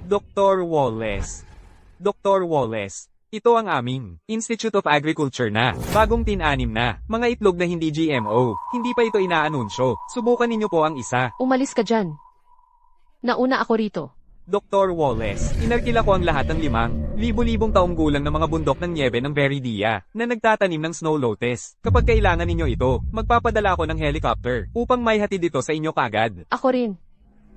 Dr. Wallace. Dr. Wallace. Ito ang aming Institute of Agriculture na. Bagong tinanim na. Mga itlog na hindi GMO. Hindi pa ito inaanunsyo. Subukan ninyo po ang isa. Umalis ka dyan. Nauna ako rito. Dr. Wallace, inarkila ko ang lahat ng 5,000 taong gulang ng mga bundok ng niebe ng Veridia na nagtatanim ng snow lotus. Kapag kailangan ninyo ito, magpapadala ako ng helicopter upang maihatid ito sa inyo kagad. Ako rin.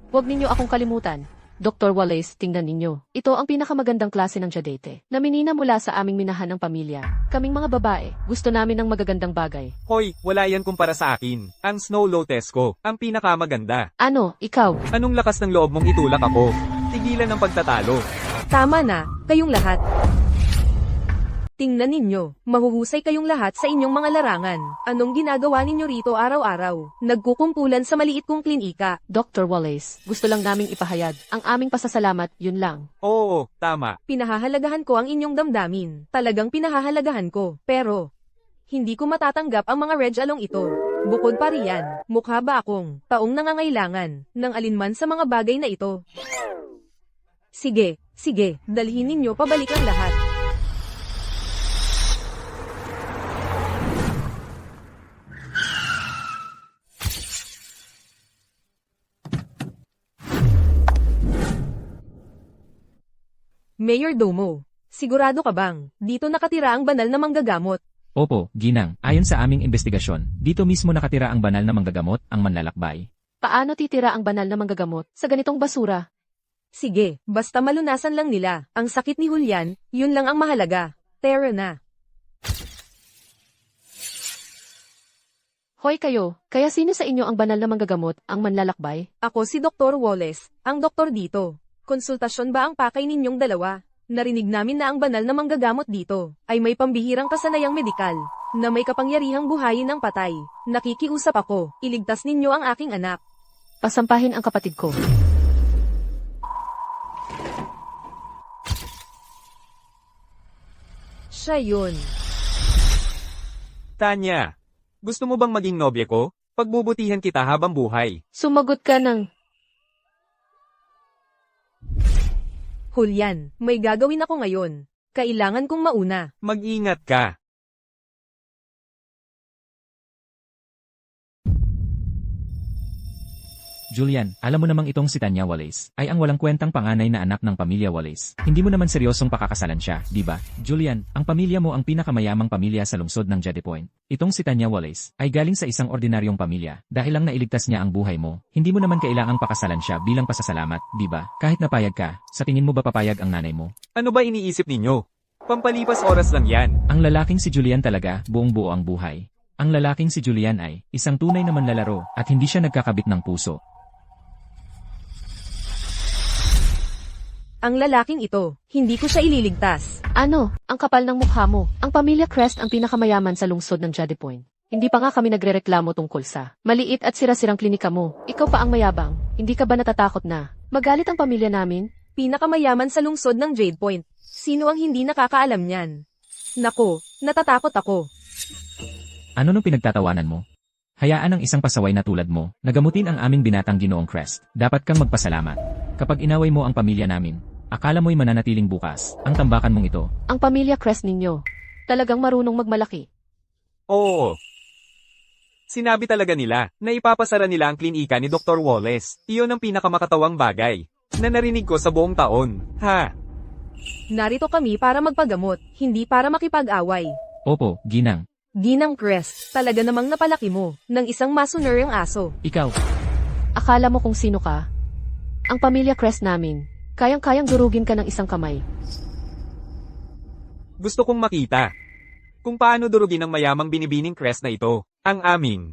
Huwag ninyo akong kalimutan. Dr. Wallace, tingnan ninyo. Ito ang pinakamagandang klase ng Jadete na minina mula sa aming minahan ng pamilya. Kaming mga babae, gusto namin ng magagandang bagay. Hoy, wala yan kumpara sa akin. Ang snow lotus ko, ang pinakamaganda. Ano, ikaw? Anong lakas ng loob mong itulak ako? Tigilan ng pagtatalo. Tama na, kayong lahat. Tingnan ninyo, mahuhusay kayong lahat sa inyong mga larangan. Anong ginagawa ninyo rito araw-araw? Nagkukumpulan sa maliit kong klinika. Dr. Wallace, gusto lang naming ipahayag. Ang aming pasasalamat, yun lang. Oo, tama. Pinahahalagahan ko ang inyong damdamin. Talagang pinahahalagahan ko. Pero, hindi ko matatanggap ang mga red along ito. Bukod pa riyan, mukha ba akong taong nangangailangan ng alinman sa mga bagay na ito? Sige, dalhin ninyo pabalik ang lahat. Mayor Domo, sigurado ka bang dito nakatira ang banal na manggagamot? Opo, Ginang. Ayon sa aming investigasyon, dito mismo nakatira ang banal na manggagamot, ang manlalakbay. Paano titira ang banal na manggagamot sa ganitong basura? Sige, basta malunasan lang nila ang sakit ni Julian, yun lang ang mahalaga. Tara na. Hoy kayo, kaya sino sa inyo ang banal na manggagamot, ang manlalakbay? Ako si Dr. Wallace, ang doktor dito. Konsultasyon ba ang pakay ninyong dalawa? Narinig namin na ang banal na manggagamot dito ay may pambihirang kasanayang medikal na may kapangyarihang buhayin ng patay. Nakikiusap ako, iligtas ninyo ang aking anak. Pasampahin ang kapatid ko. Siya yun. Tanya, gusto mo bang maging nobya ko? Pagbubutihan kita habang buhay. Sumagot ka ng... Julian, may gagawin ako ngayon. Kailangan kong mauna. Mag-ingat ka. Julian, alam mo namang itong si Tanya Wallace ay ang walang kwentang panganay na anak ng pamilya Wallace. Hindi mo naman seryosong pakakasalan siya, di ba? Julian, ang pamilya mo ang pinakamayamang pamilya sa lungsod ng Jade Point. Itong si Tanya Wallace ay galing sa isang ordinaryong pamilya dahil lang nailigtas niya ang buhay mo. Hindi mo naman kailangang pakasalan siya bilang pasasalamat, di ba? Kahit napayag ka, sa tingin mo ba papayag ang nanay mo? Ano ba iniisip ninyo? Pampalipas oras lang yan. Ang lalaking si Julian talaga, buong-buo ang buhay. Ang lalaking si Julian ay isang tunay na manlalaro at hindi siya nagkakabit ng puso. Ang lalaking ito, hindi ko siya ililigtas. Ano, ang kapal ng mukha mo. Ang pamilya Crest ang pinakamayaman sa lungsod ng Jade Point. Hindi pa nga kami nagrereklamo tungkol sa maliit at sira-sirang klinika mo. Ikaw pa ang mayabang. Hindi ka ba natatakot na magalit ang pamilya namin? Pinakamayaman sa lungsod ng Jade Point. Sino ang hindi nakakaalam niyan? Nako, natatakot ako. Ano nung pinagtatawanan mo? Hayaan ang isang pasaway na tulad mo, nagamutin ang aming binatang Ginoong Crest. Dapat kang magpasalamat. Kapag inaway mo ang pamilya namin, akala mo'y mananatiling bukas ang tambakan mong ito. Ang pamilya Crest ninyo, talagang marunong magmalaki. Oo. Sinabi talaga nila na ipapasara nila ang klinika ni Dr. Wallace. Iyon ang pinakamakatawang bagay na narinig ko sa buong taon. Ha? Narito kami para magpagamot, hindi para makipag-away. Opo, Ginang. Ginang Crest, talaga namang napalaki mo ng isang masunuryang aso. Ikaw. Akala mo kung sino ka? Ang pamilya Crest namin, kayang-kayang durugin ka ng isang kamay. Gusto kong makita kung paano durugin ang mayamang binibining Crest na ito. Ang aming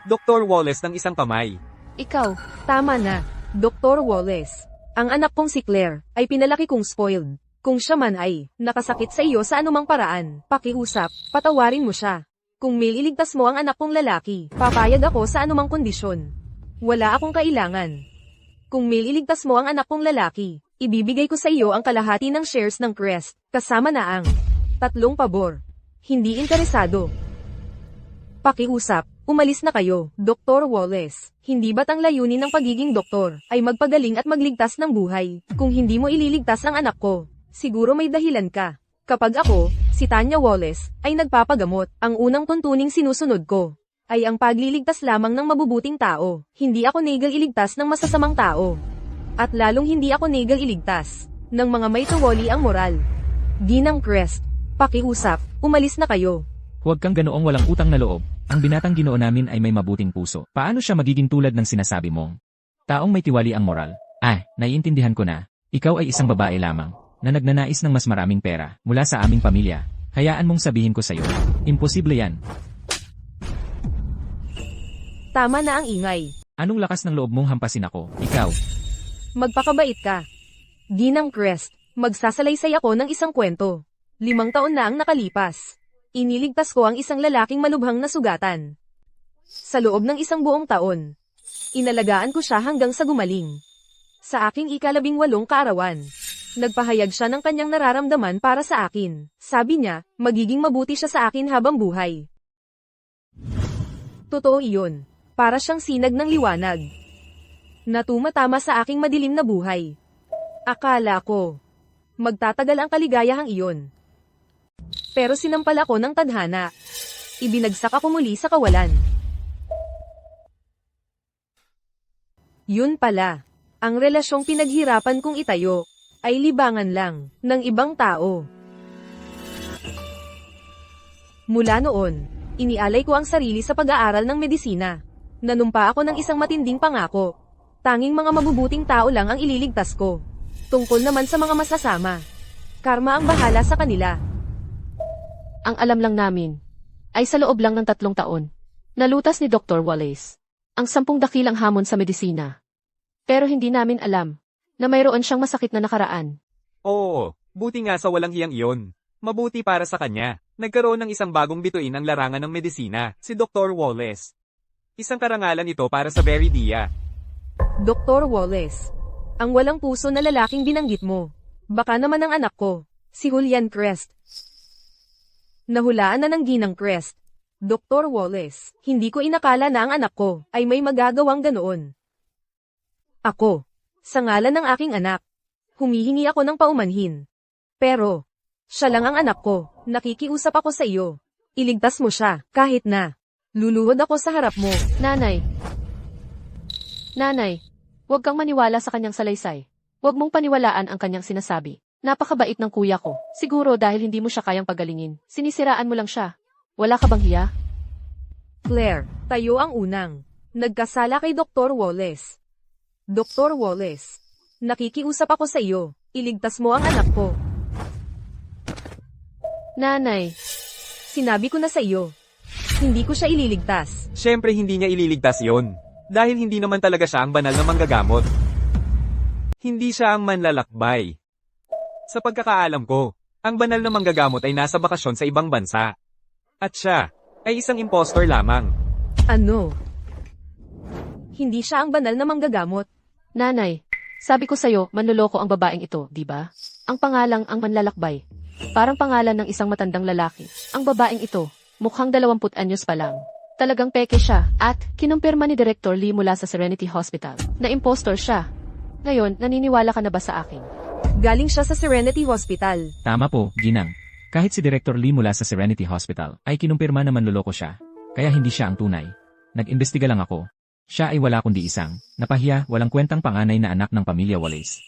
Dr. Wallace ng isang kamay. Ikaw, Tama na, Dr. Wallace. Ang anak kong si Claire ay pinalaki kong spoiled. Kung siya man ay nakasakit sa iyo sa anumang paraan, pakiusap, patawarin mo siya. Kung iligtas mo ang anak kong lalaki, papayag ako sa anumang kondisyon. Wala akong kailangan. Kung iligtas mo ang anak kong lalaki, ibibigay ko sa iyo ang kalahati ng shares ng Crest, kasama na ang 3 pabor. Hindi interesado. Pakiusap, umalis na kayo. Dr. Wallace, hindi ba't ang layunin ng pagiging doktor ay magpagaling at magligtas ng buhay? Kung hindi mo ililigtas ang anak ko, siguro may dahilan ka. Kapag ako, si Tanya Wallace, ay nagpapagamot, ang unang tuntuning sinusunod ko ay ang pagliligtas lamang ng mabubuting tao. Hindi ako nagal iligtas ng masasamang tao. At lalong hindi ako nagal iligtas ng mga may tuwali ang moral. Ginang Crest, pakiusap, umalis na kayo. Huwag kang ganoong walang utang na loob. Ang binatang Ginoo namin ay may mabuting puso. Paano siya magiging tulad ng sinasabi mong taong may tiwali ang moral? Naiintindihan ko na. Ikaw ay isang babae lamang na nagnanais ng mas maraming pera mula sa aming pamilya. Hayaan mong sabihin ko sa'yo. Imposible yan. Tama na ang ingay. Anong lakas ng loob mong hampasin ako? Ikaw. Magpakabait ka. Ginang Crest, magsasalaysay ako ng isang kwento. 5 taon na ang nakalipas. Iniligtas ko ang isang lalaking malubhang na sugatan. Sa loob ng isang buong taon, inalagaan ko siya hanggang sa gumaling. Sa aking ika-18 kaarawan, nagpahayag siya ng kanyang nararamdaman para sa akin. Sabi niya, magiging mabuti siya sa akin habang buhay. Totoo iyon. Para siyang sinag ng liwanag na tumatama sa aking madilim na buhay. Akala ko, magtatagal ang kaligayahang iyon. Pero sinampal ako ng tadhana. Ibinagsak ako muli sa kawalan. Yun pala, ang relasyong pinaghirapan kong itayo, ay libangan lang, ng ibang tao. Mula noon, inialay ko ang sarili sa pag-aaral ng medisina. Nanumpa ako ng isang matinding pangako. Tanging mga mabubuting tao lang ang ililigtas ko. Tungkol naman sa mga masasama, karma ang bahala sa kanila. Ang alam lang namin, ay sa loob lang ng 3 taon, nalutas ni Dr. Wallace ang 10 dakilang hamon sa medisina. Pero hindi namin alam na mayroon siyang masakit na nakaraan. Oo, buti nga sa walang hiyang iyon. Mabuti para sa kanya. Nagkaroon ng isang bagong bituin ng larangan ng medisina, si Dr. Wallace. Isang karangalan ito para sa Veridia. Dr. Wallace, ang walang puso na lalaking binanggit mo. Baka naman ang anak ko, si Julian Crest. Nahulaan na ng Ginang Crest. Dr. Wallace, hindi ko inakala na ang anak ko ay may magagawang ganoon. Ako, sa ngalan ng aking anak, humihingi ako ng paumanhin. Pero, siya lang ang anak ko, nakikiusap ako sa iyo. Iligtas mo siya, kahit na luluhod ako sa harap mo. Nanay, huwag kang maniwala sa kanyang salaysay. Huwag mong paniwalaan ang kanyang sinasabi. Napakabait ng kuya ko. Siguro dahil hindi mo siya kayang pagalingin. Sinisiraan mo lang siya. Wala ka bang hiya? Claire, tayo ang unang nagkasala kay Dr. Wallace. Dr. Wallace, nakikiusap ako sa iyo. Iligtas mo ang anak ko. Nanay, Sinabi ko na sa iyo. Hindi ko siya ililigtas. Siyempre hindi niya ililigtas yon. Dahil hindi naman talaga siya ang banal na manggagamot. Hindi siya ang manlalakbay. Sa pagkakaalam ko, ang banal na manggagamot ay nasa bakasyon sa ibang bansa. At siya, ay isang impostor lamang. Ano? Hindi siya ang banal na manggagamot. nanay, sabi ko sa'yo, manloloko ang babaeng ito, di ba? Ang pangalang ang manlalakbay. Parang pangalan ng isang matandang lalaki. Ang babaeng ito, mukhang 20 anyos pa lang. Talagang peke siya, at kinumpirma ni Director Lee mula sa Serenity Hospital na impostor siya. Ngayon, naniniwala ka na ba sa akin? Galing siya sa Serenity Hospital. Tama po, Ginang. Kahit si Director Lee mula sa Serenity Hospital ay kinumpirma na manloloko siya. Kaya hindi siya ang tunay. Nag-imbestiga lang ako. Siya ay wala kundi isang napahiya, walang kwentang panganay na anak ng pamilya Wallace.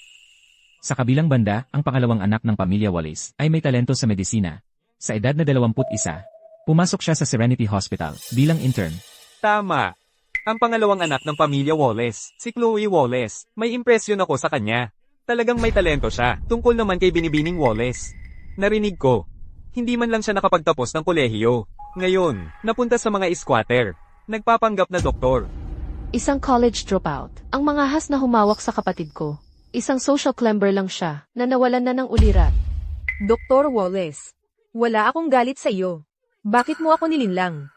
Sa kabilang banda, ang pangalawang anak ng pamilya Wallace ay may talento sa medisina. Sa edad na 21, pumasok siya sa Serenity Hospital bilang intern. Tama. Ang pangalawang anak ng pamilya Wallace, si Chloe Wallace, may impresyon ako sa kanya. Talagang may talento siya, tungkol naman kay Binibining Wallace. Narinig ko, hindi man lang siya nakapagtapos ng kolehiyo. Ngayon, napunta sa mga squatter. Nagpapanggap na doktor. Isang college dropout. Ang mangahas na humawak sa kapatid ko. Isang social climber lang siya, na nawalan na ng ulirat. Dr. Wallace, wala akong galit sa iyo. Bakit mo ako nilinlang?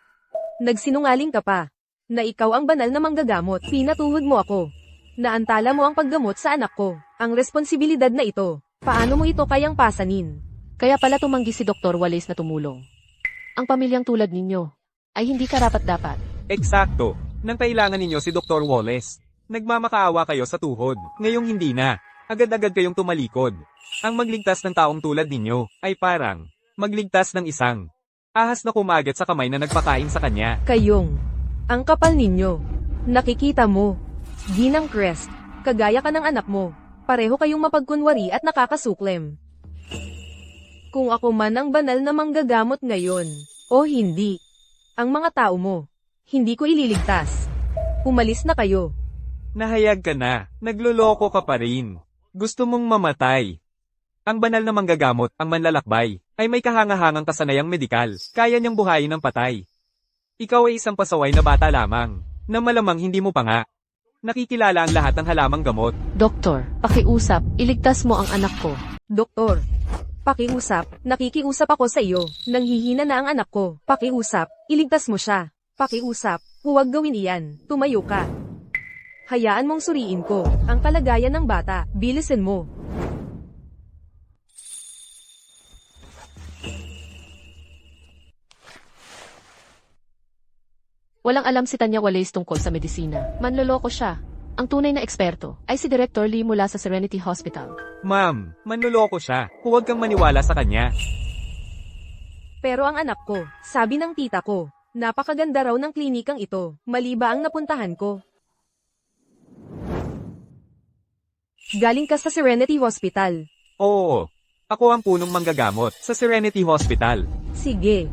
Nagsinungaling ka pa, na ikaw ang banal na manggagamot. Pinatuhod mo ako. Naantala mo ang paggamot sa anak ko. Ang responsibilidad na ito, paano mo ito kayang pasanin? Kaya pala tumanggi si Dr. Wallace na tumulong. Ang pamilyang tulad ninyo, ay hindi karapat-dapat. Eksakto. Nang kailangan ninyo si Dr. Wallace. Nagmamakaawa kayo sa tuhod. Ngayong hindi na. Agad-agad kayong tumalikod. Ang magligtas ng taong tulad ninyo ay parang magligtas ng isang ahas na kumagat sa kamay na nagpakain sa kanya. Kayong, ang kapal ninyo. Nakikita mo. Ginang Crest, kagaya ka ng anak mo. Pareho kayong mapagkunwari at nakakasuklem. Kung ako man ang banal na manggagamot ngayon, o hindi, ang mga tao mo, hindi ko ililigtas. Umalis na kayo. Nahayag ka na. Nagloloko ka pa rin. Gusto mong mamatay. Ang banal na manggagamot, ang manlalakbay, ay may kahangahangang kasanayang medikal. Kaya niyang buhayin ng patay. Ikaw ay isang pasaway na bata lamang, na malamang hindi mo pa nga nakikilala ang lahat ng halamang gamot. Doktor, pakiusap, iligtas mo ang anak ko. Doktor, pakiusap, nakikiusap ako sa iyo. Nanghihina na ang anak ko. Pakiusap, iligtas mo siya. Pakiusap, huwag gawin iyan. Tumayo ka. Hayaan mong suriin ko ang kalagayan ng bata. Bilisin mo. Walang alam si Tanya Wallace tungkol sa medisina. Manloloko siya. Ang tunay na eksperto ay si Director Lee mula sa Serenity Hospital. Ma'am, manloloko siya. Huwag kang maniwala sa kanya. Pero ang anak ko, sabi ng tita ko, napakaganda raw ng klinikang ito. Mali ba ang napuntahan ko? Galing ka sa Serenity Hospital. Oo, ako ang punong manggagamot sa Serenity Hospital. Sige.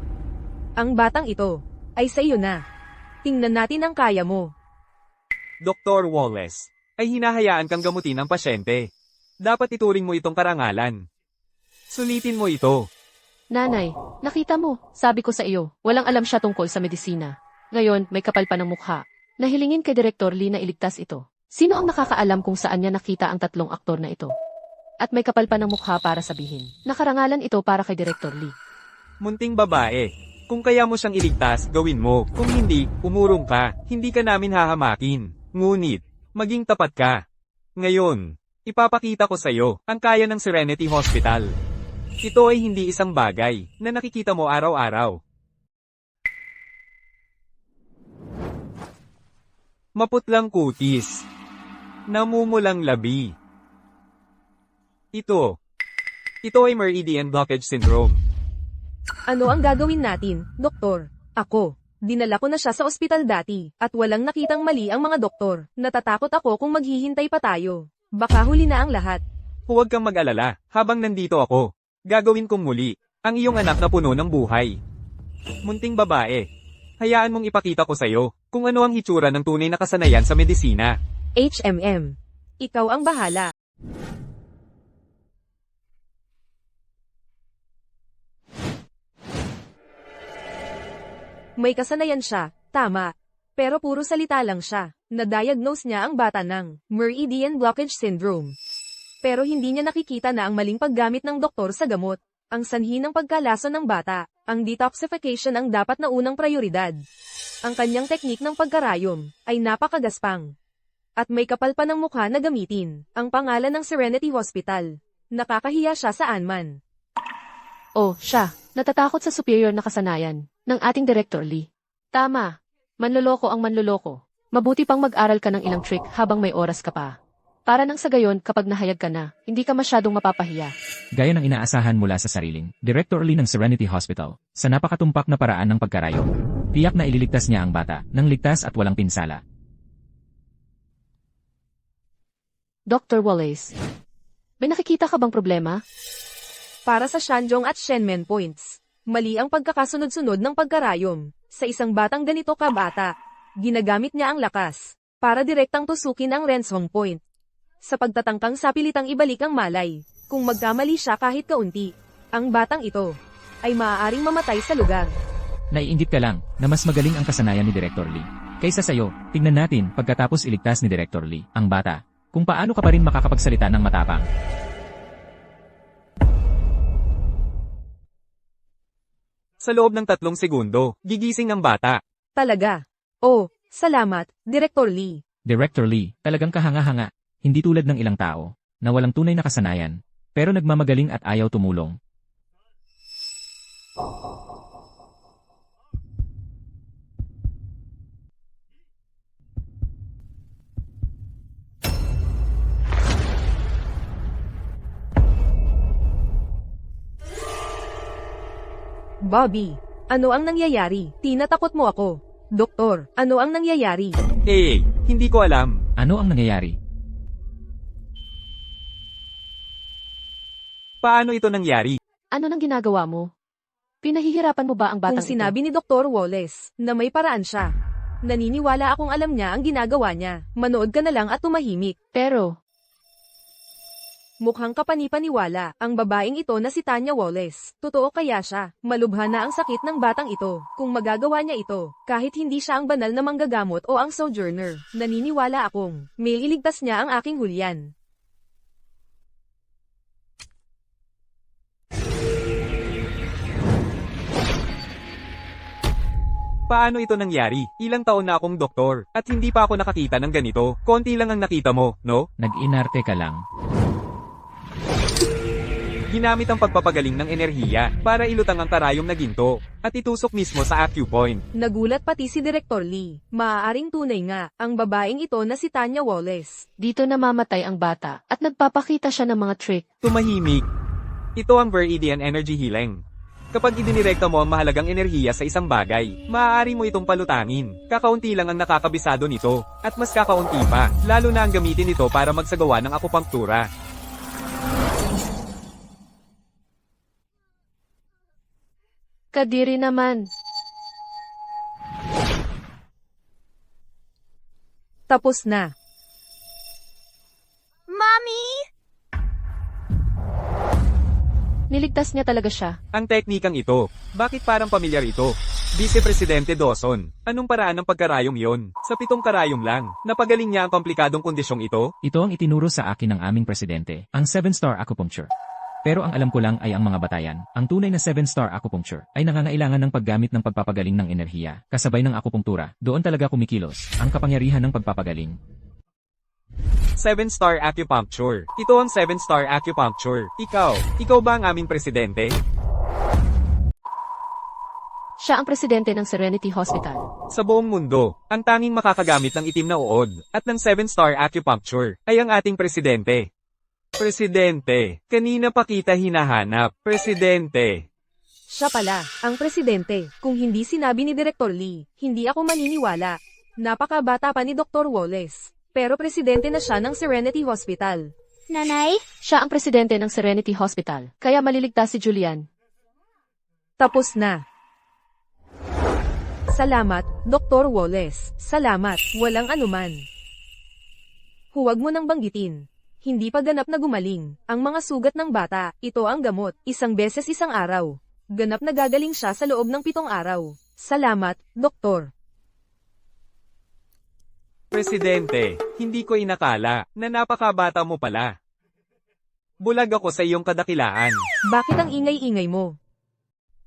Ang batang ito ay sa iyo na. Tingnan natin ang kaya mo. Dr. Wallace, ay hinahayaan kang gamutin ang pasyente. Dapat ituring mo itong karangalan. Sulitin mo ito. Nanay, nakita mo, sabi ko sa iyo, walang alam siya tungkol sa medisina. Ngayon, may kapal pa ng mukha. Nahilingin kay Director Lee na iligtas ito. Sino ang nakakaalam kung saan niya nakita ang tatlong aktor na ito? At may kapal pa ng mukha para sabihin. Nakarangalan ito para kay Director Lee. Munting babae. Kung kaya mo siyang iligtas, gawin mo. Kung hindi, umurong ka. Hindi ka namin hahamakin. Ngunit, maging tapat ka. Ngayon, ipapakita ko sa iyo ang kaya ng Serenity Hospital. Ito ay hindi isang bagay na nakikita mo araw-araw. Maputlang kutis. Namumulang labi. Ito ay meridian blockage syndrome. Ano ang gagawin natin, doktor? Ako. Dinala ko na siya sa ospital dati, at walang nakitang mali ang mga doktor. Natatakot ako kung maghihintay pa tayo. Baka huli na ang lahat. Huwag kang mag-alala, habang nandito ako. Gagawin kong muli, ang iyong anak na puno ng buhay. Munting babae. Hayaan mong ipakita ko sa'yo, kung ano ang hitsura ng tunay na kasanayan sa medisina. HMM. Ikaw ang bahala. May kasanayan siya, tama. Pero puro salita lang siya. Na-diagnose niya ang bata ng meridian blockage syndrome. Pero hindi niya nakikita na ang maling paggamit ng doktor sa gamot. Ang sanhi ng pagkalason ng bata, ang detoxification ang dapat na unang prioridad. Ang kanyang teknik ng pagkarayom ay napakagaspang. At may kapal pa ng mukha na gamitin ang pangalan ng Serenity Hospital. Nakakahiya siya saan man. Oh, siya, natatakot sa superior na kasanayan ng ating Director Lee. Tama, manloloko ang manloloko. Mabuti pang mag-aral ka ng ilang trick habang may oras ka pa. Para nang sa gayon kapag nahayag ka na, hindi ka masyadong mapapahiya. Gaya ng inaasahan mula sa sariling Director Lee ng Serenity Hospital, sa napakatumpak na paraan ng pagkarayo. Tiyak na ililigtas niya ang bata, ng ligtas at walang pinsala. Dr. Wallace, may nakikita ka bang problema? Para sa Shanjong at Shenmen points, mali ang pagkakasunod-sunod ng pagkarayom. Sa isang batang ganito kabata, ginagamit niya ang lakas para direktang tusukin ang Rensong point. Sa pagtatangkang sapilitang ibalik ang malay, kung magkamali siya kahit kaunti, ang batang ito ay maaaring mamatay sa lugar. Naiinggit ka lang na mas magaling ang kasanayan ni Director Lee. Kaysa sayo, tignan natin pagkatapos iligtas ni Director Lee, ang bata, kung paano ka pa rin makakapagsalita ng matapang. Sa loob ng 3 segundo, gigising ang bata. Talaga. Oh, salamat, Director Lee. Director Lee, talagang kahanga-hanga. Hindi tulad ng ilang tao, na walang tunay na kasanayan, pero nagmamagaling at ayaw tumulong. Bobby, ano ang nangyayari? Tinatakot mo ako. Doktor, ano ang nangyayari? Hindi ko alam. Ano ang nangyayari? Paano ito nangyari? Ano nang ginagawa mo? Pinahihirapan mo ba ang batang Kung sinabi ni Dr. Wallace na may paraan siya, naniniwala akong alam niya ang ginagawa niya. Manood ka na lang at tumahimik. ito? Pero, Mukhang kapanipaniwala ang babaeng ito na si Tanya Wallace. Totoo kaya siya? Malubha na ang sakit ng batang ito. Kung magagawa niya ito, kahit hindi siya ang banal na manggagamot o ang sojourner, naniniwala akong may iligtas niya ang aking Julian. Paano ito nangyari? Ilang taon na akong doktor, at hindi pa ako nakakita ng ganito. Konti lang ang nakita mo, no? Nag-inarte ka lang. Ginamit ang pagpapagaling ng enerhiya para ilutang ang karayom na ginto, at itusok mismo sa acupoint. Nagulat pati si Director Lee. Maaaring tunay nga, ang babaeng ito na si Tanya Wallace. dito namamatay ang bata at nagpapakita siya ng mga trick. Tumahimik. Ito ang Viridian Energy Healing. Kapag idinirekta mo ang mahalagang enerhiya sa isang bagay, maaari mo itong palutangin. Kakaunti lang ang nakakabisado nito, at mas kakaunti pa, lalo na ang gamitin ito para magsagawa ng akupunktura. Kadiri naman. Tapos na. Niligtas niya talaga siya. Ang teknikang ito, bakit parang pamilyar ito? Vice Presidente Dawson, anong paraan ng pagkarayom yon? Sa 7 karayom lang, napagaling niya ang komplikadong kondisyong ito? Ito ang itinuro sa akin ng aming presidente, ang 7-star acupuncture. Pero ang alam ko lang ay ang mga batayan, ang tunay na 7-star acupuncture, ay nangangailangan ng paggamit ng pagpapagaling ng enerhiya, kasabay ng akupunktura. Doon talaga kumikilos ang kapangyarihan ng pagpapagaling. 7-star acupuncture. Ito ang 7-star acupuncture. Ikaw ba ang aming presidente? Siya ang presidente ng Serenity Hospital. Sa buong mundo, ang tanging makakagamit ng itim na uod at ng 7-star acupuncture ay ang ating presidente. Presidente, kanina pa kita hinahanap. Presidente. Siya pala, ang presidente. Kung hindi sinabi ni Director Lee, hindi ako maniniwala. Napakabata pa ni Dr. Wallace. Pero presidente na siya ng Serenity Hospital. Nanay? Siya ang presidente ng Serenity Hospital. Kaya maliligtas si Julian. Tapos na. Salamat, Dr. Wallace. Salamat, walang anuman. Huwag mo nang banggitin. Hindi pa ganap na gumaling. Ang mga sugat ng bata, ito ang gamot. 1 beses 1 araw. Ganap na gagaling siya sa loob ng 7 araw. Salamat, Doktor. Presidente, hindi ko inakala na napakabata mo pala. Bulag ako sa iyong kadakilaan. Bakit ang ingay-ingay mo?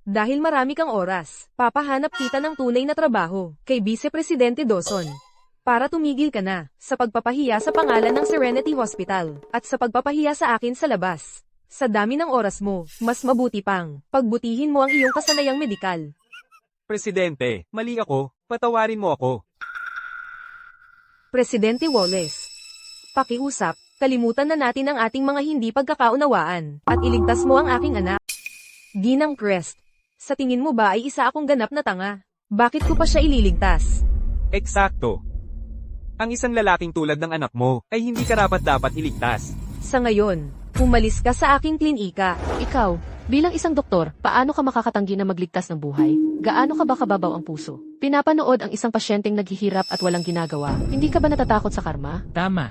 Dahil marami kang oras, papahanap kita ng tunay na trabaho kay Vice Presidente Dawson. Para tumigil ka na sa pagpapahiya sa pangalan ng Serenity Hospital at sa pagpapahiya sa akin sa labas. Sa dami ng oras mo, mas mabuti pang pagbutihin mo ang iyong kasanayang medikal. Presidente, mali ako. Patawarin mo ako. Presidente Wallace. Pakiusap, kalimutan na natin ang ating mga hindi pagkakaunawaan, at iligtas mo ang aking anak. Ginang Crest. Sa tingin mo ba ay isa akong ganap na tanga? Bakit ko pa siya ililigtas? Eksakto. Ang isang lalaking tulad ng anak mo ay hindi karapat-dapat iligtas. Sa ngayon, umalis ka sa aking klinika. Ikaw, bilang isang doktor, paano ka makakatanggi na magligtas ng buhay? Gaano ka ba kababaw ang puso? Pinapanood ang isang pasyenteng naghihirap at walang ginagawa. Hindi ka ba natatakot sa karma? Tama.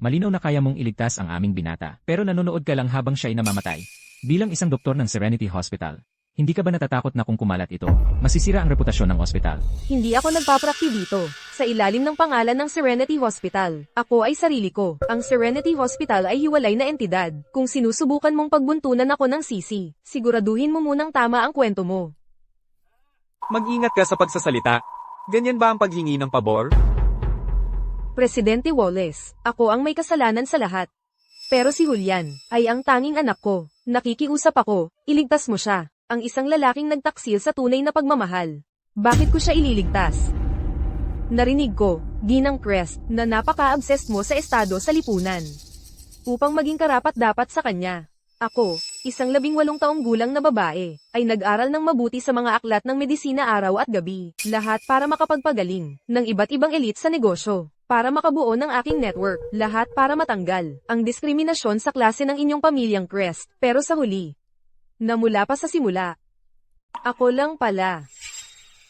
Malinaw na kaya mong iligtas ang aming binata, pero nanonood ka lang habang siya'y namamatay. Bilang isang doktor ng Serenity Hospital, hindi ka ba natatakot na kung kumalat ito, masisira ang reputasyon ng ospital? Hindi ako nagpaprakti dito. Sa ilalim ng pangalan ng Serenity Hospital, ako ay sarili ko. Ang Serenity Hospital ay hiwalay na entidad. Kung sinusubukan mong pagbuntunan ako ng sisi, siguraduhin mo munang tama ang kwento mo. Mag-ingat ka sa pagsasalita. Ganyan ba ang paghingi ng pabor? Presidente Wallace, ako ang may kasalanan sa lahat. Pero si Julian ay ang tanging anak ko. Nakikiusap ako, iligtas mo siya. Ang isang lalaking nagtaksil sa tunay na pagmamahal. Bakit ko siya ililigtas? Narinig ko, Ginang Crest, na napaka-obsessed mo sa estado sa lipunan. Upang maging karapat-dapat sa kanya. Ako, isang 18 taong gulang na babae, ay nag-aral ng mabuti sa mga aklat ng medisina araw at gabi, lahat para makapagpagaling ng iba't ibang elite sa negosyo. Para makabuo ng aking network, lahat para matanggal ang diskriminasyon sa klase ng inyong pamilyang Crest. Pero sa huli, na mula pa sa simula, ako lang pala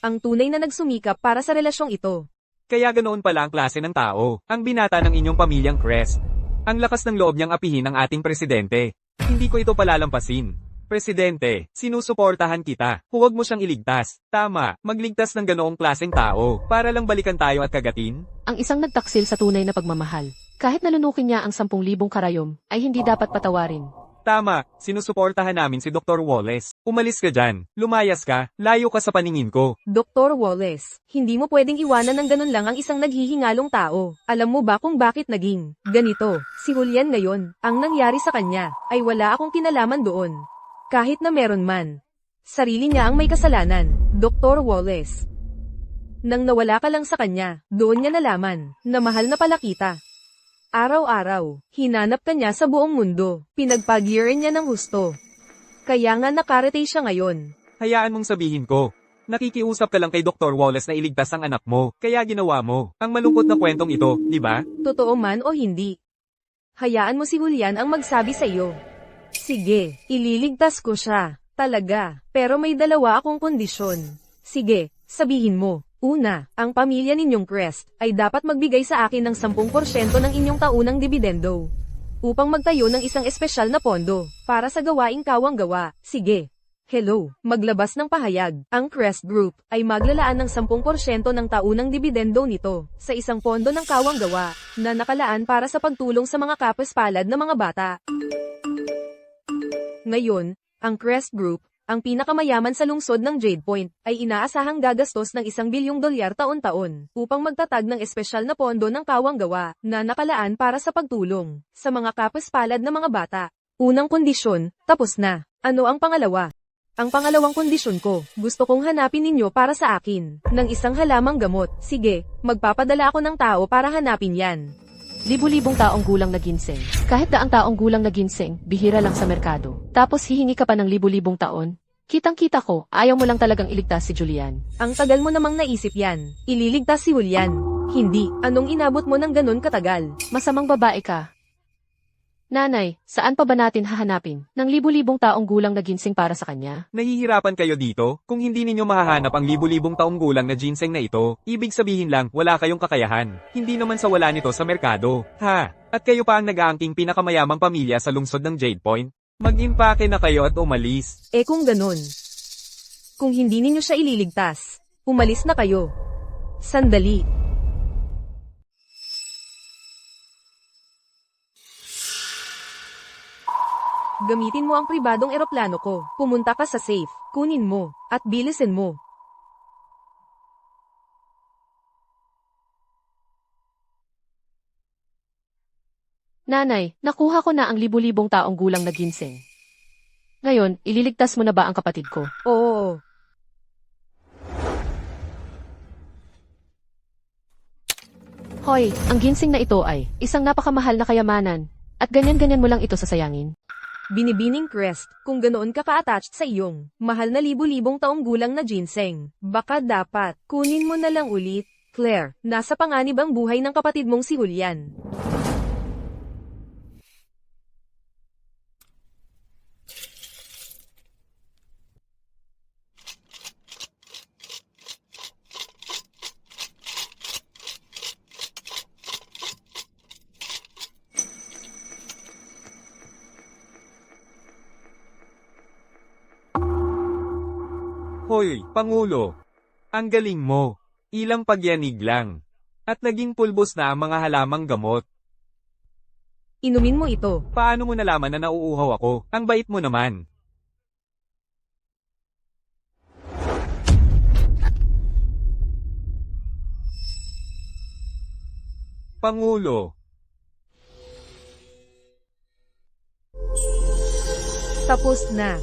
ang tunay na nagsumikap para sa relasyong ito. Kaya ganoon pala ang klase ng tao, ang binata ng inyong pamilyang Crest. Ang lakas ng loob niyang apihin ang ating presidente. Hindi ko ito palalampasin. Presidente, sinusuportahan kita. Huwag mo siyang iligtas. Tama, magligtas ng ganoong klaseng tao, para lang balikan tayo at kagatin. Ang isang nagtaksil sa tunay na pagmamahal. Kahit nalunukin niya ang 10,000 karayom, ay hindi dapat patawarin. Tama, sinusuportahan namin si Dr. Wallace. Umalis ka dyan, lumayas ka, layo ka sa paningin ko. Dr. Wallace, hindi mo pwedeng iwanan ng ganun lang ang isang naghihingalong tao. Alam mo ba kung bakit naging ganito? Si Julian ngayon, ang nangyari sa kanya, ay wala akong kinalaman doon. Kahit na meron man. Sarili niya ang may kasalanan, Dr. Wallace. Nang nawala ka lang sa kanya, doon niya nalaman, na mahal na pala kita. Araw-araw, hinanap ka niya sa buong mundo, pinagpag-yearan niya ng husto. Kaya nga nakarete siya ngayon. Hayaan mong sabihin ko. Nakikiusap ka lang kay Dr. Wallace na iligtas ang anak mo, kaya ginawa mo. Ang malungkot na kwentong ito, di ba? Totoo man o hindi. Hayaan mo si Julian ang magsabi sa iyo. Sige, ililigtas ko siya. Talaga, pero may dalawa akong kondisyon. Sige, sabihin mo. Una, ang pamilya ninyong Crest ay dapat magbigay sa akin ng 10% ng inyong taunang dibidendo upang magtayo ng isang espesyal na pondo para sa gawaing kawang-gawa. Sige. Hello, maglabas ng pahayag. Ang Crest Group ay maglalaan ng 10% ng taunang dibidendo nito sa isang pondo ng kawang-gawa na nakalaan para sa pagtulong sa mga kapos-palad na mga bata. Ngayon, ang Crest Group, ang pinakamayaman sa lungsod ng Jade Point, ay inaasahang gagastos ng $1 bilyong taon-taon upang magtatag ng espesyal na pondo ng kawang-gawa na nakalaan para sa pagtulong sa mga kapos-palad na mga bata. Unang kondisyon, tapos na. Ano ang pangalawa? Ang pangalawang kondisyon ko, gusto kong hanapin ninyo para sa akin ng isang halamang gamot. Sige, magpapadala ako ng tao para hanapin yan. Libu-libong taong gulang na ginseng. Kahit daang taong gulang na ginseng, bihira lang sa merkado. Tapos hihingi ka pa ng libu-libong taon? Kitang-kita ko, ayaw mo lang talagang iligtas si Julian. Ang tagal mo namang naisip yan. Ililigtas si Julian. Hindi, anong inabot mo ng ganun katagal? Masamang babae ka. Nanay, saan pa ba natin hahanapin ng libu-libong taong gulang na ginseng para sa kanya? Nahihirapan kayo dito? Kung hindi ninyo mahahanap ang libu-libong taong gulang na ginseng na ito, ibig sabihin lang wala kayong kakayahan. Hindi naman sa wala nito sa merkado. Ha? At kayo pa ang nag-aangking pinakamayamang pamilya sa lungsod ng Jade Point? Mag-impake na kayo at umalis. Kung ganun. Kung hindi ninyo siya ililigtas, umalis na kayo. Sandali. Gamitin mo ang pribadong eroplano ko. Pumunta ka sa safe, kunin mo, at bilisin mo. Nanay, nakuha ko na ang libu-libong taong gulang na ginseng. Ngayon, ililigtas mo na ba ang kapatid ko? Oo. Hoy, ang ginseng na ito ay isang napakamahal na kayamanan. At ganyan-ganyan mo lang ito sasayangin. Binibining Crest, kung ganoon ka ka-attached sa iyong mahal na libu-libong taong gulang na ginseng, baka dapat kunin mo na lang ulit. Claire, nasa panganib ang buhay ng kapatid mong si Julian. Hoy, Pangulo! Ang galing mo! Ilang pagyanig lang. At naging pulbos na ang mga halamang gamot. Inumin mo ito. Paano mo nalaman na nauuhaw ako? Ang bait mo naman. Pangulo! Tapos na.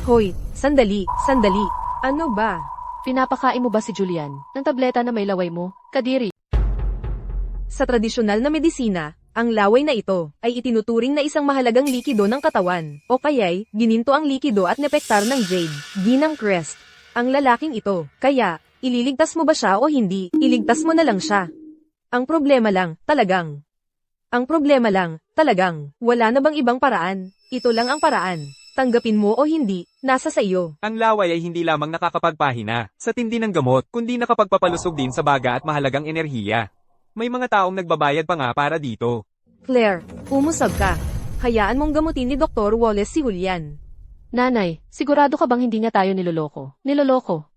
Hoy, sandali. Ano ba? Pinapakain mo ba si Julian ng tableta na may laway mo? Kadiri. Sa tradisyonal na medisina, Ang laway na ito ay itinuturing na isang mahalagang likido ng katawan, o kaya'y gininto ang likido at nepektar ng jade, ginang crest. Ang lalaking ito, kaya, ililigtas mo ba siya o hindi, iligtas mo na lang siya. Ang problema lang, talagang, wala na bang ibang paraan? Ito lang ang paraan. Tanggapin mo o hindi, nasa sa iyo. Ang laway ay hindi lamang nakakapagpahina sa tindi ng gamot, kundi nakapagpapalusog din sa baga at mahalagang enerhiya. May mga taong nagbabayad pa nga para dito. Claire, umusag ka. Hayaan mong gamutin ni Dr. Wallace si Julian. Nanay, sigurado ka bang hindi niya tayo niloloko? Niloloko.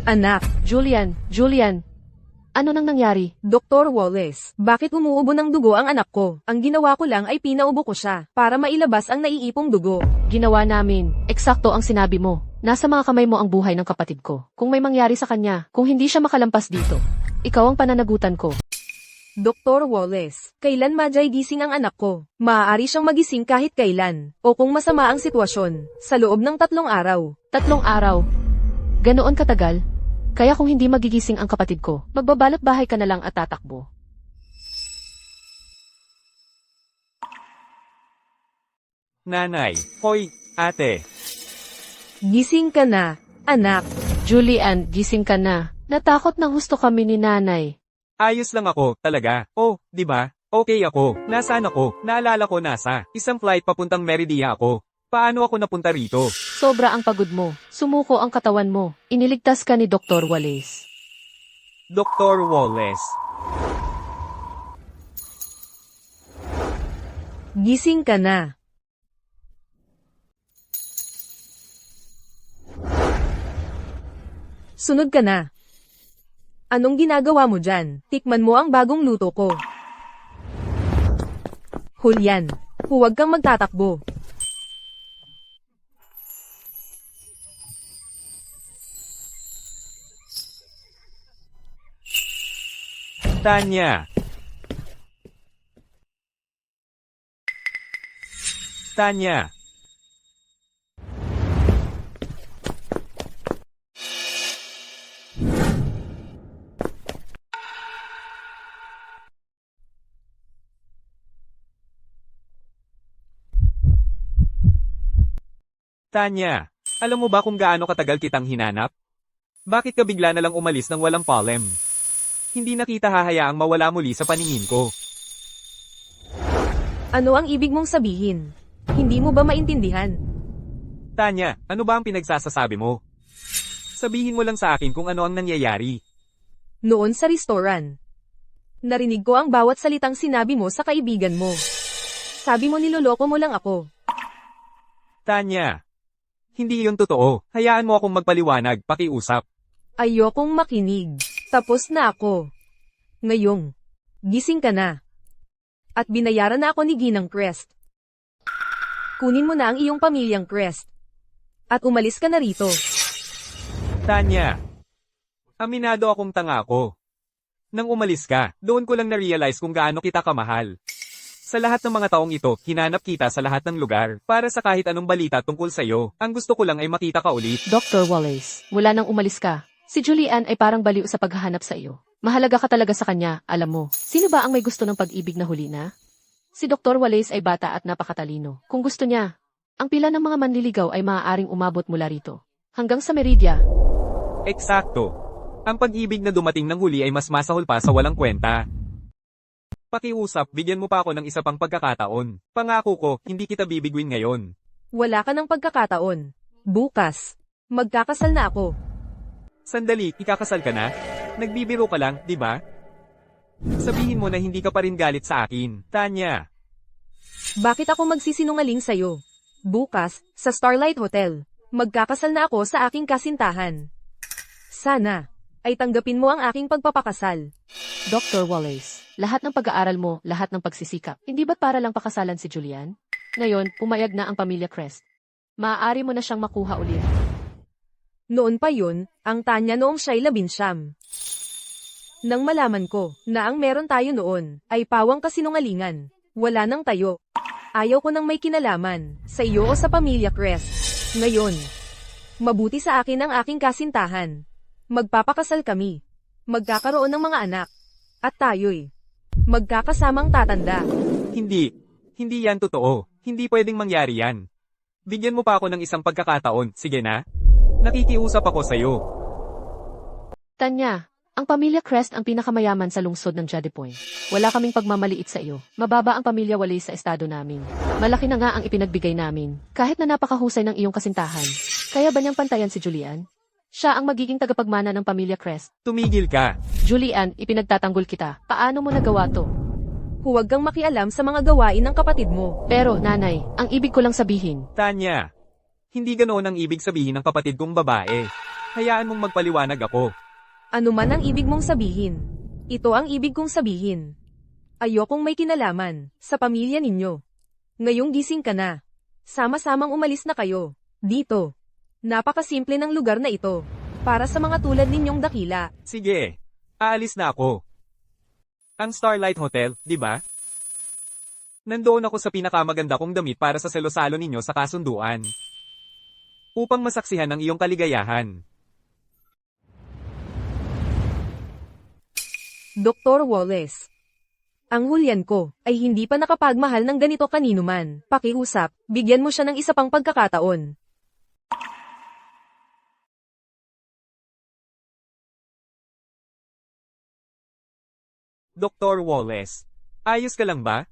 Anak, Julian. Ano nang nangyari? Dr. Wallace, bakit umuubo ng dugo ang anak ko? Ang ginawa ko lang ay pinaubo ko siya, para mailabas ang naiipong dugo. Ginawa namin. Eksakto ang sinabi mo. Nasa mga kamay mo ang buhay ng kapatid ko. Kung may mangyari sa kanya, kung hindi siya makalampas dito, ikaw ang pananagutan ko. Dr. Wallace, kailan madyay gising ang anak ko? Maaari siyang magising kahit kailan, o kung masama ang sitwasyon, sa loob ng 3 araw. 3 araw. Ganoon katagal? Kaya kung hindi magigising ang kapatid ko, magbabalot bahay ka na lang at tatakbo. Nanay, hoy, ate. Gising ka na, anak. Julian, gising ka na. Natakot ng husto kami ni nanay. Ayos lang ako, talaga. Oh, di ba? Okay ako. Nasaan ako? Naalala ko nasa. Isang flight papuntang Meridia ako. Paano ako napunta rito? Sobra ang pagod mo. Sumuko ang katawan mo. Iniligtas ka ni Dr. Wallace. Dr. Wallace. Gising ka na. Sunod ka na. Anong ginagawa mo dyan? Tikman mo ang bagong luto ko. Julian, huwag kang magtatakbo. Tanya. Tanya. Tanya, alam mo ba kung gaano katagal kitang hinanap? Bakit ka bigla na lang umalis ng walang palem? Hindi na kita hahayaang mawala muli sa paningin ko. Ano ang ibig mong sabihin? Hindi mo ba maintindihan? Tanya, ano ba ang pinagsasasabi mo? Sabihin mo lang sa akin kung ano ang nangyayari. Noon sa restaurant, narinig ko ang bawat salitang sinabi mo sa kaibigan mo. Sabi mo niloloko mo lang ako. Tanya, hindi yun totoo. Hayaan mo akong magpaliwanag, pakiusap. Ayokong makinig. Tapos na ako. Ngayong, gising ka na. At binayaran na ako ni Ginang Crest. Kunin mo na ang iyong pamilyang Crest. At umalis ka na rito. Tanya, aminado akong tanga ako. Nang umalis ka, doon ko lang na-realize kung gaano kita kamahal. Sa lahat ng mga taong ito, hinanap kita sa lahat ng lugar, para sa kahit anong balita tungkol sa'yo. Ang gusto ko lang ay makita ka ulit. Dr. Wallace, mula nang umalis ka, si Julian ay parang baliw sa paghahanap sa iyo. Mahalaga ka talaga sa kanya, alam mo. Sino ba ang may gusto ng pag-ibig na huli na? Si Dr. Wallace ay bata at napakatalino. Kung gusto niya, ang pila ng mga manliligaw ay maaaring umabot mula rito. Hanggang sa Meridia. Eksakto. Ang pag-ibig na dumating ng huli ay mas masahol pa sa walang kwenta. Pakiusap, bigyan mo pa ako ng isa pang pagkakataon. Pangako ko, hindi kita bibiguin ngayon. Wala ka ng pagkakataon. Bukas, magkakasal na ako. Sandali, ikakasal ka na? Nagbibiro ka lang, di ba? Sabihin mo na hindi ka pa rin galit sa akin, Tanya. Bakit ako magsisinungaling sa'yo? Bukas, sa Starlight Hotel, magkakasal na ako sa aking kasintahan. Sana, ay tanggapin mo ang aking pagpapakasal. Dr. Wallace, lahat ng pag-aaral mo, lahat ng pagsisikap, hindi ba't para lang pakasalan si Julian? Ngayon, pumayag na ang pamilya Crest. Maaari mo na siyang makuha ulit. Noon pa yun, ang Tanya noong siya'y 19. Nang malaman ko na ang meron tayo noon ay pawang kasinungalingan, Wala nang tayo. Ayaw ko nang may kinalaman, sa iyo o sa pamilya Crest. Ngayon, mabuti sa akin ang aking kasintahan. Magpapakasal kami. Magkakaroon ng mga anak. At tayo'y magkakasamang tatanda. Hindi. Hindi yan totoo. Hindi pwedeng mangyari yan. Bigyan mo pa ako ng isang pagkakataon, sige na? Nakikiusap ako sa'yo. Tanya, ang pamilya Crest ang pinakamayaman sa lungsod ng Jade Point. Wala kaming pagmamaliit sa iyo. Mababa ang pamilya Wallace sa estado namin. Malaki na nga ang ipinagbigay namin, kahit na napakahusay ng iyong kasintahan. Kaya ba niyang pantayan si Julian? Siya ang magiging tagapagmana ng pamilya Crest. Tumigil ka. Julian, ipinagtatanggol kita. Paano mo nagawa to? Huwag kang makialam sa mga gawain ng kapatid mo. Pero, nanay, ang ibig ko lang sabihin, Tanya, hindi ganoon ang ibig sabihin ng kapatid kong babae. Hayaan mong magpaliwanag ako. Ano man ang ibig mong sabihin. Ito ang ibig kong sabihin. Ayokong may kinalaman sa pamilya ninyo. Ngayong gising ka na. Sama-samang umalis na kayo. Dito. Napakasimple ng lugar na ito. Para sa mga tulad ninyong dakila. Sige, aalis na ako. Ang Starlight Hotel, di ba? Nandoon ako sa pinakamaganda kong damit para sa selosalo ninyo sa kasunduan. Upang masaksihan ang iyong kaligayahan. Dr. Wallace. Ang hulyan ko ay hindi pa nakapagmahal ng ganito kanino man. Pakiusap, bigyan mo siya ng isa pang pagkakataon. Dr. Wallace, ayos ka lang ba?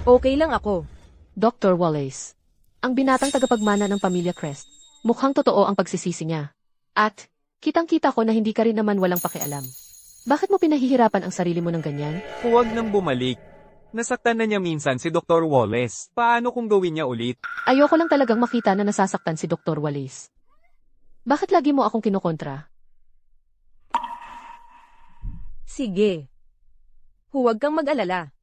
Okay lang ako. Dr. Wallace, ang binatang tagapagmana ng pamilya Crest. Mukhang totoo ang pagsisisi niya. At, kitang-kita ko na hindi ka rin naman walang pakialam. Bakit mo pinahihirapan ang sarili mo ng ganyan? Huwag nang bumalik. Nasaktan na niya minsan si Dr. Wallace. Paano kung gawin niya ulit? Ayoko lang talagang makita na nasasaktan si Dr. Wallace. Bakit lagi mo akong kinukontra? Sige. Huwag kang mag-alala.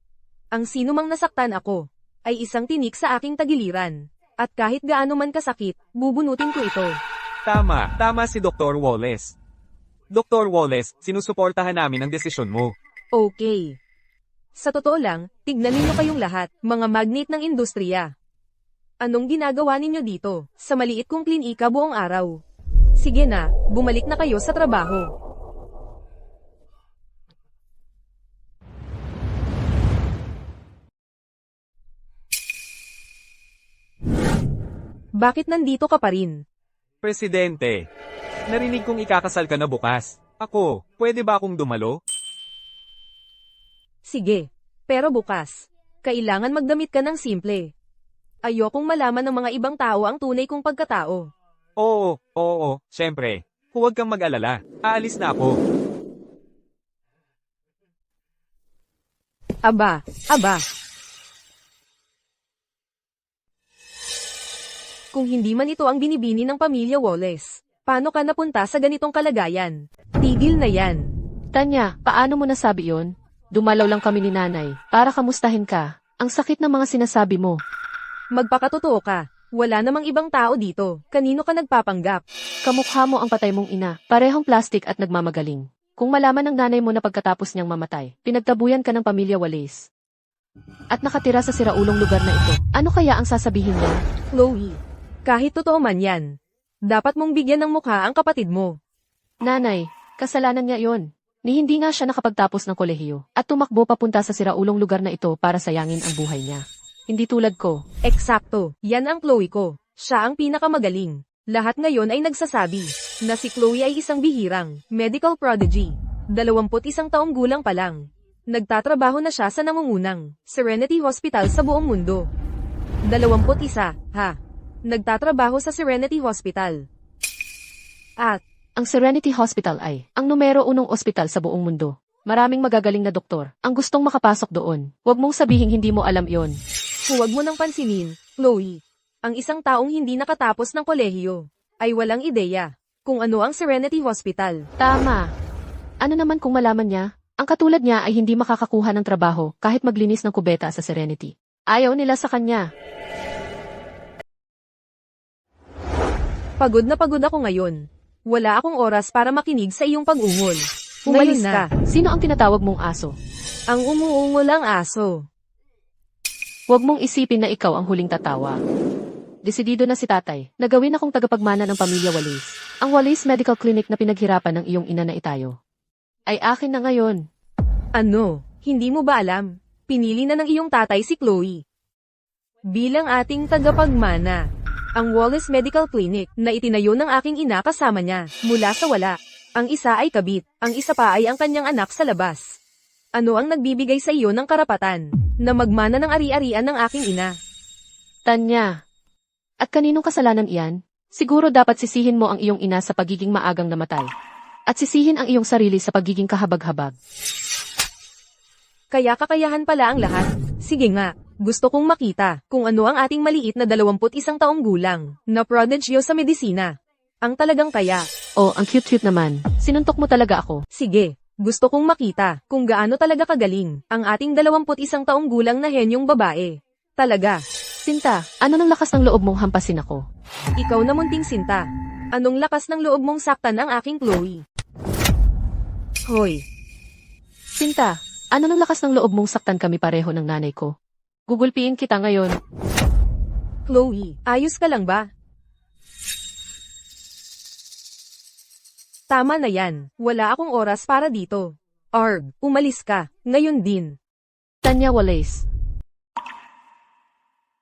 Ang sino mang nasaktan ako, ay isang tinik sa aking tagiliran. At kahit gaano man kasakit, bubunutin ko ito. Tama si Dr. Wallace. Dr. Wallace, sinusuportahan namin ang desisyon mo. Okay. Sa totoo lang, tignan ninyo kayong lahat, mga magnate ng industriya. Anong ginagawa ninyo dito, sa maliit kong klinika buong araw? Sige na, bumalik na kayo sa trabaho. Bakit nandito ka pa rin? Presidente, narinig kong ikakasal ka na bukas. Ako, pwede ba akong dumalo? Sige, pero bukas. Kailangan magdamit ka ng simple. Ayokong malaman ng mga ibang tao ang tunay kong pagkatao. Oo, syempre. Huwag kang mag-alala. Aalis na ako. Aba. Kung hindi man ito ang binibini ng pamilya Wallace, paano ka napunta sa ganitong kalagayan? Tigil na yan. Tanya, paano mo nasabi yon? Dumalaw lang kami ni nanay, para kamustahin ka. Ang sakit ng mga sinasabi mo. Magpakatotoo ka. Wala namang ibang tao dito. Kanino ka nagpapanggap? Kamukha mo ang patay mong ina, parehong plastic at nagmamagaling. Kung malaman ng nanay mo na pagkatapos niyang mamatay, pinagtabuyan ka ng pamilya Wallace. At nakatira sa siraulong lugar na ito, ano kaya ang sasabihin niya? Chloe, kahit totoo man yan, dapat mong bigyan ng mukha ang kapatid mo. Nanay, kasalanan niya yon. Ni hindi nga siya nakapagtapos ng kolehiyo, at tumakbo papunta sa siraulong lugar na ito para sayangin ang buhay niya. Hindi tulad ko. Eksakto, yan ang Chloe ko. Siya ang pinakamagaling. Lahat ngayon ay nagsasabi na si Chloe ay isang bihirang medical prodigy. 21 taong gulang pa lang. Nagtatrabaho na siya sa nangungunang Serenity Hospital sa buong mundo. 21, ha? Nagtatrabaho sa Serenity Hospital. At, Ang Serenity Hospital ay ang numero 1 ospital sa buong mundo. Maraming magagaling na doktor ang gustong makapasok doon. Huwag mong sabihing hindi mo alam yon. huwag mo nang pansinin, Chloe. Ang isang taong hindi nakatapos ng kolehiyo ay walang ideya kung ano ang Serenity Hospital. Tama. Ano naman kung malaman niya? Ang katulad niya ay hindi makakakuha ng trabaho kahit maglinis ng kubeta sa Serenity. Ayaw nila sa kanya. Pagod na pagod ako ngayon. Wala akong oras para makinig sa iyong pag-ungol. Umalis Ngayon ka. Sino ang tinatawag mong aso? Ang umuungol ang aso. Huwag mong isipin na ikaw ang huling tatawa. Desidido na si tatay na gawin akong tagapagmana ng pamilya Wallace. Ang Wallace Medical Clinic na pinaghirapan ng iyong ina na itayo ay akin na ngayon. Ano, hindi mo ba alam? Pinili na ng iyong tatay si Chloe bilang ating tagapagmana. Ang Wallace Medical Clinic na itinayo ng aking ina kasama niya mula sa wala. Ang isa ay kabit, ang isa pa ay ang kanyang anak sa labas. Ano ang nagbibigay sa iyo ng karapatan na magmana ng ari-arian ng aking ina? Tanya. At kaninong kasalanan iyan? Siguro dapat sisihin mo ang iyong ina sa pagiging maagang namatay. At sisihin ang iyong sarili sa pagiging kahabag-habag. Kaya kakayahan pala ang lahat. Sige nga, gusto kong makita kung ano ang ating maliit na 21 taong gulang na prodigyo sa medisina. Ang talagang kaya. Oh, ang cute-cute naman. Sinuntok mo talaga ako. Sige, gusto kong makita kung gaano talaga kagaling ang ating 21 taong gulang na henyong babae. Talaga. Sinta, ano ng lakas ng loob mong hampasin ako? Ikaw na munting Sinta. Anong lakas ng loob mong saktan ang aking Chloe? Hoy, Sinta, ano ng lakas ng loob mong saktan kami pareho ng nanay ko? Gugulpiin kita ngayon. Chloe, ayos ka lang ba? Tama na yan, wala akong oras para dito. Arg, umalis ka, ngayon din. Tanya Wallace.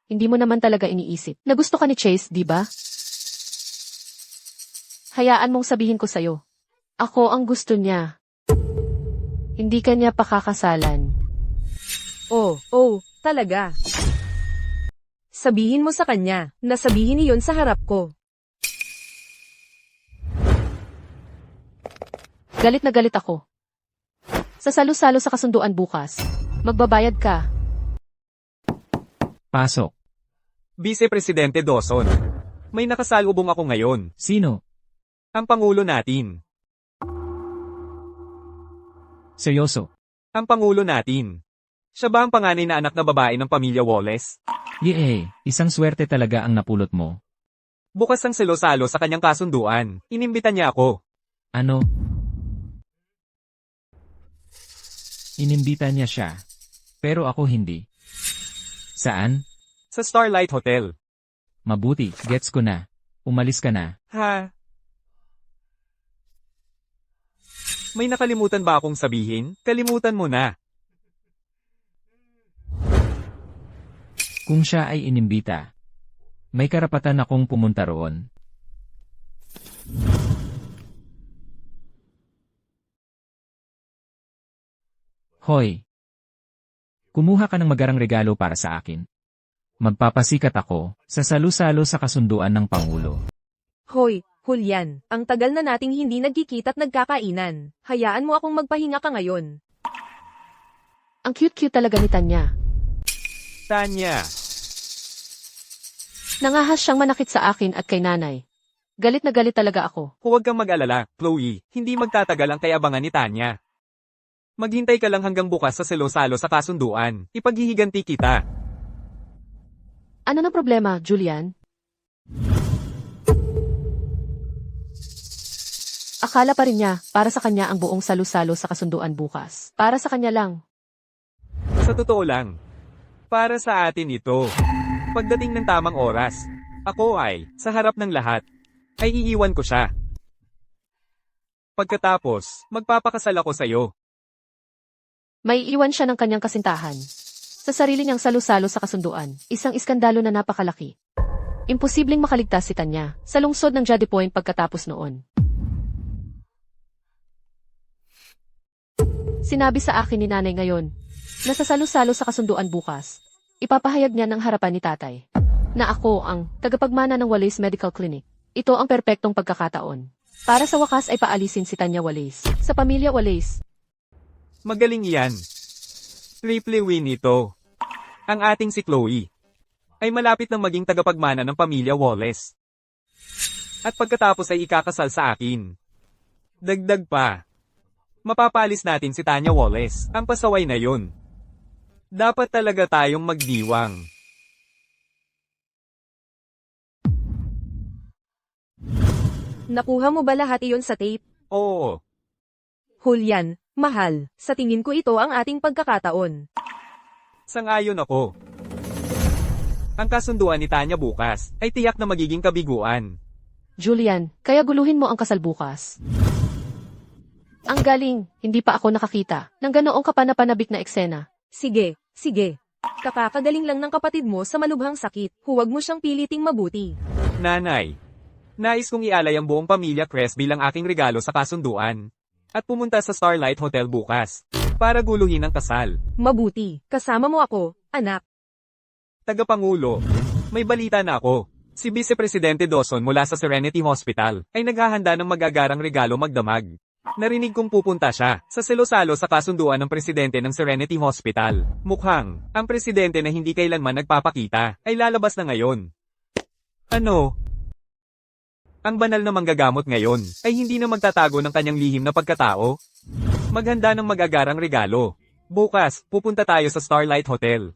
Hindi mo naman talaga iniisip na gusto ka ni Chase, di ba? Hayaan mong sabihin ko sa'yo. Ako ang gusto niya. Hindi ka niya pakakasalan. Oh, talaga. Sabihin mo sa kanya na sabihin niyon sa harap ko. Galit na galit ako. Sa salo-salo sa kasunduan bukas, magbabayad ka. Pasok. Vice Presidente Dawson. May nakasalubong ako ngayon. Sino? Ang Pangulo natin. Seryoso? Ang Pangulo natin. Siya ba ang panganay na anak na babae ng pamilya Wallace? Yee, isang swerte talaga ang napulot mo. Bukas ang salo-salo sa kanyang kasunduan. Inimbitan niya ako. Ano? Inimbita niya siya. Pero ako hindi. Saan? Sa Starlight Hotel. Mabuti, gets ko na. Umalis ka na. Ha? May nakalimutan ba akong sabihin? Kalimutan mo na. Kung siya ay inimbita, may karapatan akong pumunta roon. Hoy! Kumuha ka ng magarang regalo para sa akin. Magpapasikat ako sa salo-salo sa kasunduan ng Pangulo. Hoy, Julian, ang tagal na nating hindi nagkikita't nagkakainan. Hayaan mo akong magpahinga ka ngayon. Ang cute-cute talaga ni Tanya. Tanya. Nangahas siyang manakit sa akin at kay nanay. Galit na galit talaga ako. Huwag kang mag-alala, Chloe. Hindi magtatagal ang kayabangan ni Tanya. Maghintay ka lang hanggang bukas sa salo-salo sa kasunduan. Ipaghihiganti kita. Ano na problema, Julian? Akala pa rin niya, para sa kanya ang buong salo-salo sa kasunduan bukas. Para sa kanya lang. Sa totoo lang. Para sa atin ito. Pagdating ng tamang oras, ako ay, sa harap ng lahat, ay iiwan ko siya. Pagkatapos, magpapakasal ako sa'yo. May iwan siya ng kanyang kasintahan. Sa sarili niyang salo-salo sa kasunduan, isang iskandalo na napakalaki. Imposibleng makaligtas si Tanya sa lungsod ng Jade Point pagkatapos noon. Sinabi sa akin ni nanay ngayon, na sa salo-salo sa kasunduan bukas, ipapahayag niya ng harapan ni tatay, na ako ang tagapagmana ng Wallace Medical Clinic. Ito ang perpektong pagkakataon. Para sa wakas ay paalisin si Tanya Wallace sa pamilya Wallace. Magaling iyan. Triple win ito. Ang ating si Chloe ay malapit ng maging tagapagmana ng pamilya Wallace. At pagkatapos ay ikakasal sa akin. Dagdag pa. Mapapalis natin si Tanya Wallace. Ang pasaway na yun. Dapat talaga tayong magdiwang. Nakuha mo ba lahat iyon sa tape? Oo. Julian, Mahal, sa tingin ko ito ang ating pagkakataon. Sang-ayon ako. Ang kasunduan ni Tanya bukas ay tiyak na magiging kabiguan. Julian, kaya guluhin mo ang kasal bukas. Ang galing, hindi pa ako nakakita ng ganoong kapanapanabik na eksena. Sige, sige. Kakakagaling lang ng kapatid mo sa malubhang sakit. Huwag mo siyang piliting mabuti. Nanay, nais kong ialay ang buong pamilya Crest bilang aking regalo sa kasunduan. At pumunta sa Starlight Hotel bukas para guluhin ang kasal. Mabuti, kasama mo ako, anak. Tagapangulo, may balita na ako. Si Vice Presidente Dawson mula sa Serenity Hospital ay naghahanda ng magagarang regalo magdamag. Narinig kong pupunta siya sa selo-salo sa kasunduan ng presidente ng Serenity Hospital. Mukhang, ang presidente na hindi kailanman nagpapakita ay lalabas na ngayon. Ano? Ang banal na manggagamot ngayon ay hindi na magtatago ng kanyang lihim na pagkatao? Maghanda ng magagarang regalo. Bukas, pupunta tayo sa Starlight Hotel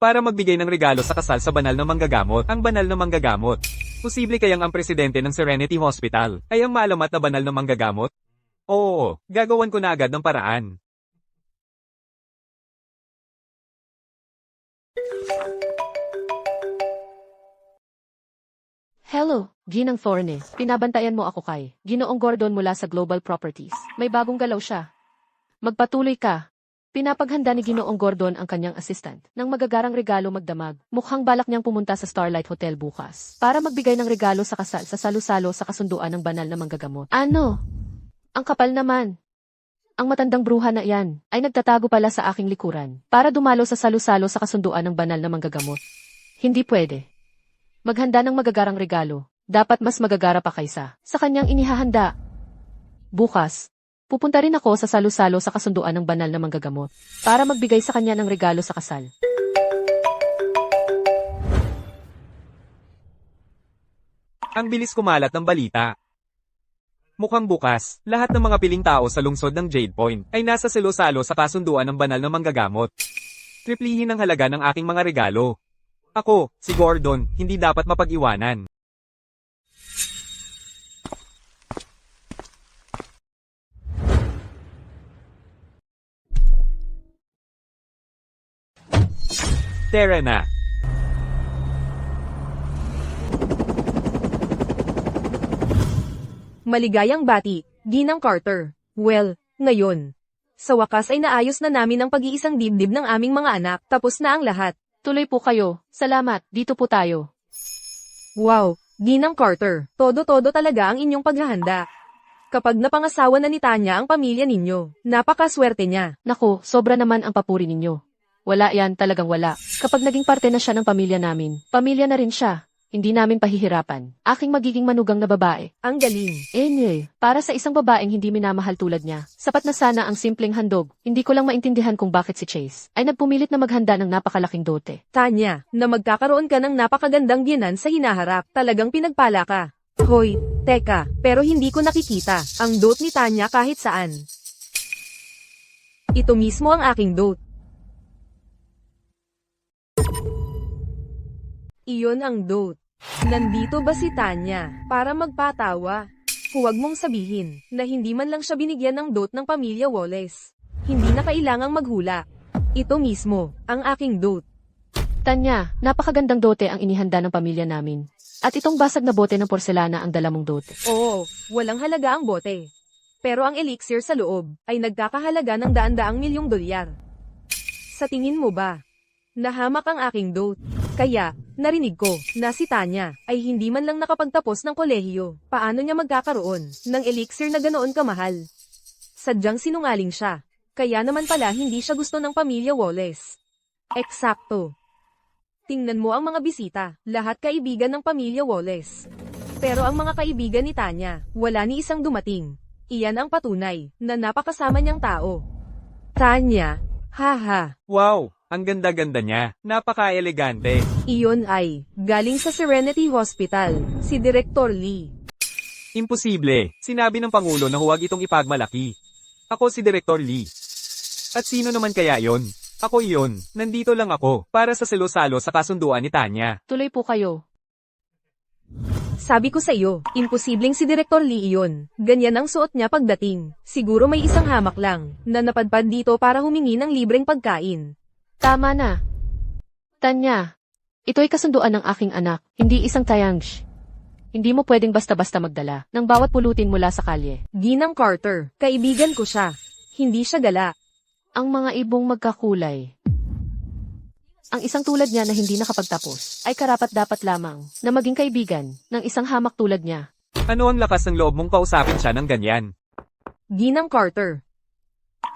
para magbigay ng regalo sa kasal sa banal na manggagamot. Ang banal na manggagamot. Posible kayang ang presidente ng Serenity Hospital ay ang maalamat na banal na manggagamot? Oo, gagawan ko na agad ng paraan. Hello, Ginang Thorne. Pinabantayan mo ako kay Ginoong Gordon mula sa Global Properties. May bagong galaw siya. Magpatuloy ka. Pinapaghanda ni Ginoong Gordon ang kanyang assistant ng magagarang regalo magdamag. Mukhang balak niyang pumunta sa Starlight Hotel bukas para magbigay ng regalo sa kasal sa salu-salo sa kasunduan ng banal na manggagamot. Ano? Ang kapal naman. Ang matandang bruha na iyan ay nagtatago pala sa aking likuran para dumalo sa salu-salo sa kasunduan ng banal na manggagamot. Hindi pwede. Maghanda ng magagarang regalo. Dapat mas magagara pa kaysa sa kanyang inihahanda. Bukas, pupunta rin ako sa salu-salo sa kasunduan ng banal na manggagamot para magbigay sa kanya ng regalo sa kasal. Ang bilis kumalat ng balita. Mukhang bukas, lahat ng mga piling tao sa lungsod ng Jade Point ay nasa selo-salo sa kasunduan ng banal na manggagamot. Triplihin ang halaga ng aking mga regalo. Ako, si Gordon, hindi dapat mapag-iwanan. Tara na. Maligayang bati, Ginang Carter. Well, ngayon. Sa wakas ay naayos na namin ang pag-iisang dibdib ng aming mga anak, tapos na ang lahat. Tuloy po kayo. Salamat, dito po tayo. Wow, Ginang Carter, todo-todo talaga ang inyong paghahanda. Kapag napangasawa na ni Tanya ang pamilya ninyo, napakaswerte niya. Naku, sobra naman ang papuri ninyo. Wala yan, talagang wala. Kapag naging parte na siya ng pamilya namin, pamilya na rin siya. Hindi namin pahihirapan. Aking magiging manugang na babae. Ang galing. Para sa isang babaeng hindi minamahal tulad niya, sapat na sana ang simpleng handog. Hindi ko lang maintindihan kung bakit si Chase ay nagpumilit na maghanda ng napakalaking dote. Tanya, na magkakaroon ka ng napakagandang biyenan sa hinaharap, talagang pinagpala ka. Hoy, teka, pero hindi ko nakikita ang dote ni Tanya kahit saan. Ito mismo ang aking dote. Iyon ang dote. Nandito ba si Tanya para magpatawa? Huwag mong sabihin na hindi man lang siya binigyan ng dote ng pamilya Wallace. Hindi na kailangang maghula. Ito mismo, ang aking dote. Tanya, napakagandang dote ang inihanda ng pamilya namin. At itong basag na bote ng porselana ang dala mong dote. Oo, walang halaga ang bote. Pero ang elixir sa loob ay nagkakahalaga ng daan-daang milyong dolyar. Sa tingin mo ba, nahamak ang aking dote? Kaya, narinig ko na si Tanya ay hindi man lang nakapagtapos ng kolehiyo. Paano niya magkakaroon ng elixir na ganoon kamahal? Sadyang sinungaling siya. Kaya naman pala hindi siya gusto ng pamilya Wallace. Eksakto. Tingnan mo ang mga bisita, lahat kaibigan ng pamilya Wallace. Pero ang mga kaibigan ni Tanya, wala ni isang dumating. Iyan ang patunay na napakasama niyang tao. Tanya, haha. Wow, ang ganda-ganda niya. Napaka-elegante. Iyon ay galing sa Serenity Hospital, si Director Lee. Imposible. Sinabi ng Pangulo na huwag itong ipagmalaki. Ako si Director Lee. At sino naman kaya yon? Ako iyon. Nandito lang ako para sa selo-salo sa kasunduan ni Tanya. Tuloy po kayo. Sabi ko sa iyo, imposibleng si Director Lee iyon. Ganyan ang suot niya pagdating. Siguro may isang hamak lang, na napadpad dito para humingi ng libreng pagkain. Tama na. Tanya, ito ay kasunduan ng aking anak, hindi isang tayangsh. Hindi mo pwedeng basta-basta magdala ng bawat pulutin mula sa kalye. Ginang Carter, kaibigan ko siya. Hindi siya gala. Ang mga ibong magkakulay. Ang isang tulad niya na hindi nakapagtapos ay karapat-dapat lamang na maging kaibigan ng isang hamak tulad niya. Ano ang lakas ng loob mong kausapin siya ng ganyan? Ginang Carter.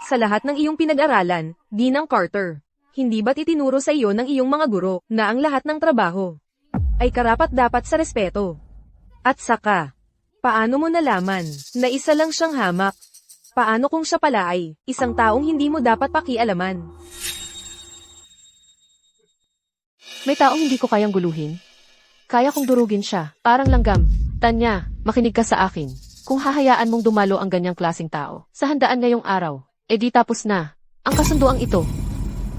Sa lahat ng iyong pinag-aralan, Ginang Carter, hindi ba't itinuro sa iyo ng iyong mga guro na ang lahat ng trabaho ay karapat-dapat sa respeto? At saka, paano mo nalaman na isa lang siyang hamak? Paano kung siya pala ay isang taong hindi mo dapat pakialaman? May taong hindi ko kayang guluhin. Kaya kong durugin siya, parang langgam. Tanya, makinig ka sa akin. Kung hahayaan mong dumalo ang ganyang klaseng tao sa handaan ngayong araw, edi tapos na ang kasunduang ito.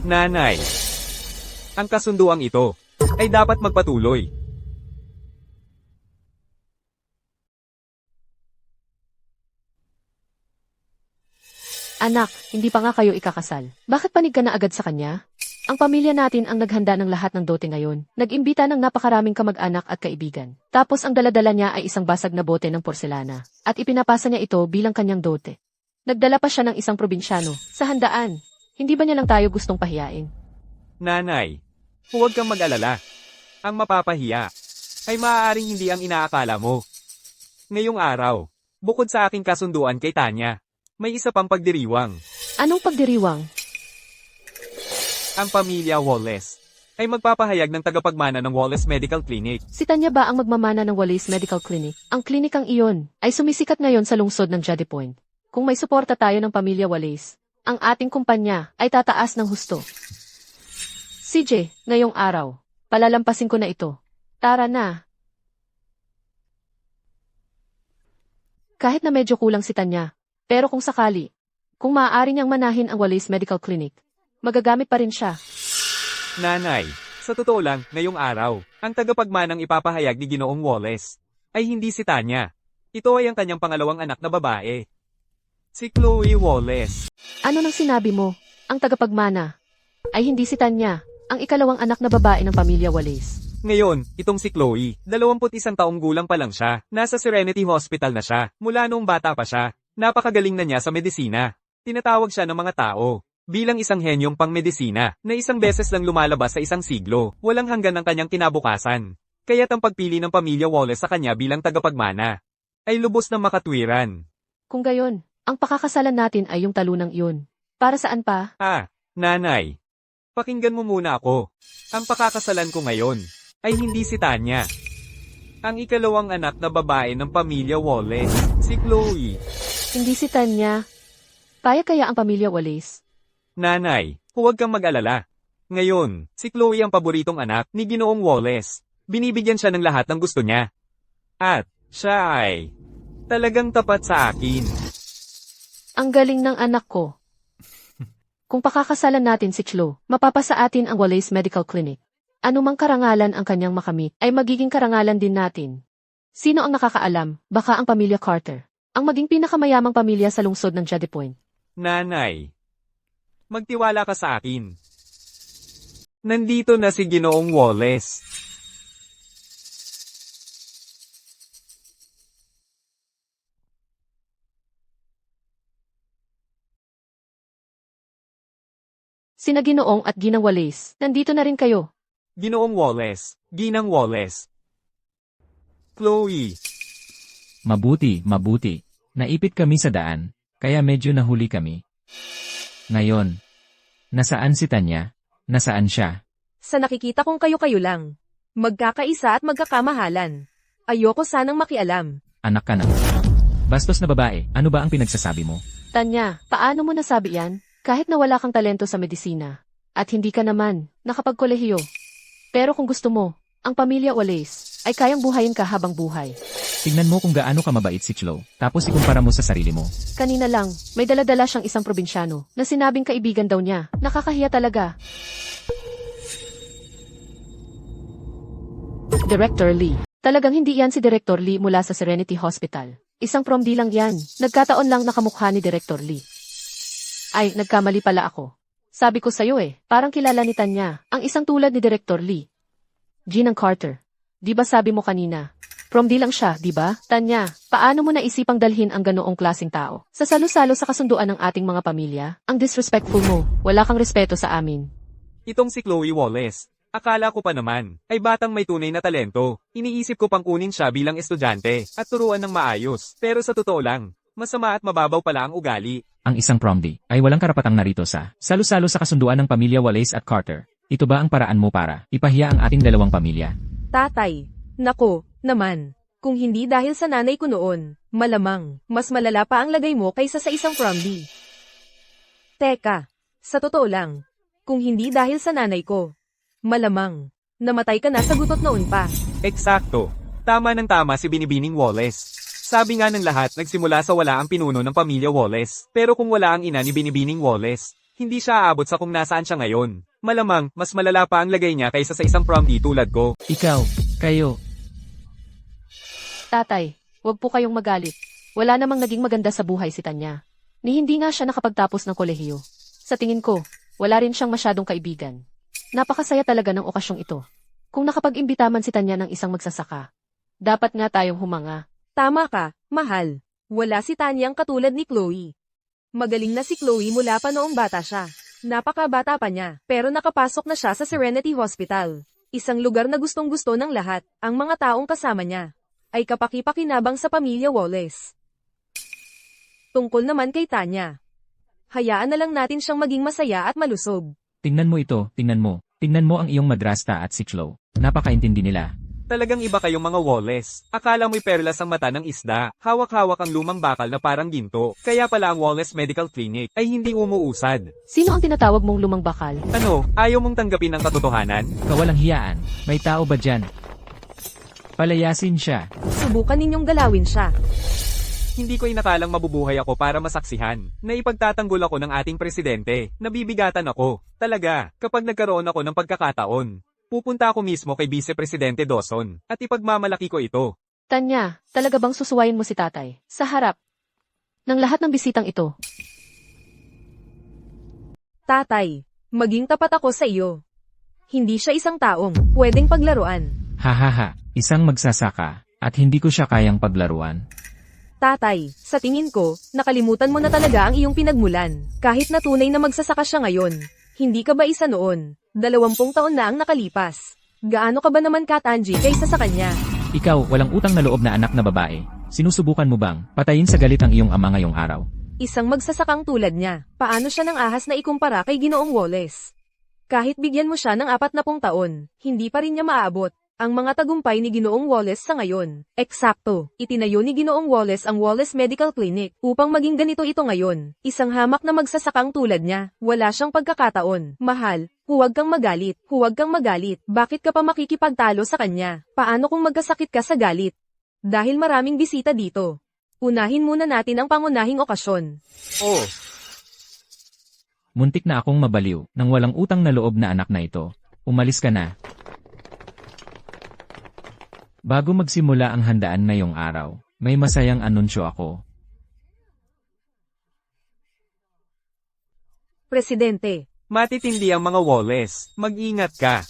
Nanay, ang kasunduang ito ay dapat magpatuloy. Anak, hindi pa nga kayo ikakasal. Bakit panig ka na agad sa kanya? Ang pamilya natin ang naghanda ng lahat ng dote ngayon. Nag-imbita ng napakaraming kamag-anak at kaibigan. Tapos ang daladala niya ay isang basag na bote ng porselana. At ipinapasa niya ito bilang kanyang dote. Nagdala pa siya ng isang probinsyano sa handaan. Hindi ba niya lang tayo gustong pahiyain? Nanay, huwag kang mag-alala. Ang mapapahiya ay maaaring hindi ang inaakala mo. Ngayong araw, bukod sa aking kasunduan kay Tanya, may isa pang pagdiriwang. Anong pagdiriwang? Ang pamilya Wallace ay magpapahayag ng tagapagmana ng Wallace Medical Clinic. Si Tanya ba ang magmamana ng Wallace Medical Clinic? Ang klinikang iyon ay sumisikat ngayon sa lungsod ng Jade Point. Kung may suporta tayo ng pamilya Wallace, ang ating kumpanya ay tataas ng husto. CJ, ngayong araw, palalampasin ko na ito. Tara na. Kahit na medyo kulang si Tanya, pero kung sakali, kung maaari niyang manahin ang Wallace Medical Clinic, magagamit pa rin siya. Nanay, sa totoo lang, ngayong araw, ang tagapagmanang ipapahayag ni Ginoong Wallace ay hindi si Tanya. Ito ay ang kanyang pangalawang anak na babae. Si Chloe Wallace. Ano nang sinabi mo? Ang tagapagmana ay hindi si Tanya, ang ikalawang anak na babae ng pamilya Wallace. Ngayon, itong si Chloe, 21 taong gulang pa lang siya. Nasa Serenity Hospital na siya. Mula noong bata pa siya, napakagaling na niya sa medisina. Tinatawag siya ng mga tao bilang isang henyong pangmedisina na isang beses lang lumalabas sa isang siglo. Walang hanggan ang kanyang kinabukasan. Kaya't ang pagpili ng pamilya Wallace sa kanya bilang tagapagmana ay lubos na makatwiran. Kung gayon, ang pakakasalan natin ay yung talunang iyon. Para saan pa? Nanay, pakinggan mo muna ako. Ang pakakasalan ko ngayon ay hindi si Tanya. Ang ikalawang anak na babae ng pamilya Wallace, si Chloe. Hindi si Tanya. Payag kaya ang pamilya Wallace? Nanay, huwag kang mag-alala. Ngayon, si Chloe ang paboritong anak ni Ginoong Wallace. Binibigyan siya ng lahat ng gusto niya. At siya ay talagang tapat sa akin. Ang galing ng anak ko. Kung pakakasalan natin si Chloe, mapapasa atin ang Wallace Medical Clinic. Anumang karangalan ang kanyang makamit, ay magiging karangalan din natin. Sino ang nakakaalam? Baka ang pamilya Carter. Ang maging pinakamayamang pamilya sa lungsod ng Jade Point. Nanay, magtiwala ka sa akin. Nandito na si Ginoong Wallace. Sina Ginoong at Ginang Wallace, nandito na rin kayo. Ginoong Wallace, Ginang Wallace. Chloe. Mabuti. Naipit kami sa daan, kaya medyo nahuli kami. Ngayon, nasaan si Tanya? Nasaan siya? Sa nakikita kong kayo-kayo lang. Magkakaisa at magkakamahalan. Ayoko sanang makialam. Anak ka na. Bastos na babae, ano ba ang pinagsasabi mo? Tanya, paano mo nasabi yan? Kahit na wala kang talento sa medisina. At hindi ka naman nakapagkolehiyo. Pero kung gusto mo, ang pamilya Wallace ay kayang buhayin ka habang buhay. Tingnan mo kung gaano ka mabait si Chloe, tapos ikumpara mo sa sarili mo. Kanina lang, may daladala siyang isang probinsyano na sinabing kaibigan daw niya. Nakakahiya talaga. Director Lee. Talagang hindi yan si Director Lee mula sa Serenity Hospital. Isang prom D lang yan. Nagkataon lang nakamukha ni Director Lee. Ay, nagkamali pala ako. Sabi ko sa'yo parang kilala ni Tanya, ang isang tulad ni Director Lee. Ginang Carter. Di ba sabi mo kanina? Prom D lang siya, di ba? Tanya, paano mo naisipang dalhin ang ganoong klaseng tao? Sa salo-salo sa kasunduan ng ating mga pamilya, ang disrespectful mo, wala kang respeto sa amin. Itong si Chloe Wallace. Akala ko pa naman, ay batang may tunay na talento. Iniisip ko pang kunin siya bilang estudyante, at turuan ng maayos. Pero sa totoo lang, masama at mababaw pala ang ugali. Ang isang prom D ay walang karapatang narito sa salo-salo sa kasunduan ng pamilya Wallace at Carter. Ito ba ang paraan mo para ipahiya ang ating dalawang pamilya? Tatay, nako, naman. Kung hindi dahil sa nanay ko noon, malamang, mas malala pa ang lagay mo kaysa sa isang prom D. Teka, sa totoo lang, kung hindi dahil sa nanay ko, malamang, namatay ka na sa gutot noon pa. Eksakto. Tama ng tama si Binibining Wallace. Sabi nga ng lahat, nagsimula sa wala ang pinuno ng pamilya Wallace. Pero kung wala ang ina ni Binibining Wallace, hindi siya aabot sa kung nasaan siya ngayon. Malamang, mas malala pa ang lagay niya kaysa sa isang prom D tulad ko. Ikaw, kayo, Tatay, wag po kayong magalit. Wala namang naging maganda sa buhay si Tanya. Ni hindi nga siya nakapagtapos ng kolehiyo. Sa tingin ko, wala rin siyang masyadong kaibigan. Napakasaya talaga ng okasyong ito. Kung nakapag-imbita man si Tanya ng isang magsasaka, dapat nga tayong humanga. Tama ka, mahal. Wala si Tanyang katulad ni Chloe. Magaling na si Chloe mula pa noong bata siya. Napakabata pa niya, pero nakapasok na siya sa Serenity Hospital. Isang lugar na gustong-gusto ng lahat, ang mga taong kasama niya ay kapaki-pakinabang sa pamilya Wallace. Tungkol naman kay Tanya, hayaan na lang natin siyang maging masaya at malusog. tingnan mo ito, tingnan mo. Tingnan mo ang iyong madrasta at si Chloe. Napakaintindi nila. Talagang iba kayong mga Wallace. Akala mo'y perlas ang mata ng isda. Hawak-hawak ang lumang bakal na parang ginto. Kaya pala ang Wallace Medical Clinic ay hindi umuusad. Sino ang tinatawag mong lumang bakal? Ano, ayaw mong tanggapin ang katotohanan? Kawalang hiyaan. May tao ba dyan? Palayasin siya. Subukan ninyong galawin siya. Hindi ko inakalang mabubuhay ako para masaksihan na ipagtatanggol ako ng ating presidente. Nabibigatan ako. Talaga, kapag nagkaroon ako ng pagkakataon, pupunta ako mismo kay Vice Presidente Dawson at ipagmamalaki ko ito. Tanya, talaga bang susuwayin mo si tatay? Sa harap ng lahat ng bisitang ito. Tatay, maging tapat ako sa iyo. Hindi siya isang taong pwedeng paglaruan. Hahaha, isang magsasaka, at hindi ko siya kayang paglaruan. Tatay, sa tingin ko, nakalimutan mo na talaga ang iyong pinagmulan. Kahit na tunay na magsasaka siya ngayon, hindi ka ba isa noon? 20 taon na ang nakalipas. Gaano ka ba naman katanji kaysa sa kanya? Ikaw, walang utang na loob na anak na babae. Sinusubukan mo bang patayin sa galit ang iyong ama ngayong araw? Isang magsasakang tulad niya, paano siya ng ahas na ikumpara kay Ginoong Wallace? Kahit bigyan mo siya ng 40 taon, hindi pa rin niya maaabot ang mga tagumpay ni Ginoong Wallace sa ngayon. Eksakto, itinayo ni Ginoong Wallace ang Wallace Medical Clinic upang maging ganito ito ngayon. Isang hamak na magsasakang tulad niya, wala siyang pagkakataon. Mahal, huwag kang magalit, huwag kang magalit. Bakit ka pa makikipagtalo sa kanya? Paano kung magkasakit ka sa galit? Dahil maraming bisita dito. Unahin muna natin ang pangunahing okasyon. Oh, Muntik na akong mabaliw ng walang utang na loob na anak na ito. Umalis ka na. Bago magsimula ang handaan ngayong araw, may masayang anunsyo ako. Presidente, matitindi ang mga Wallace. Mag-ingat ka.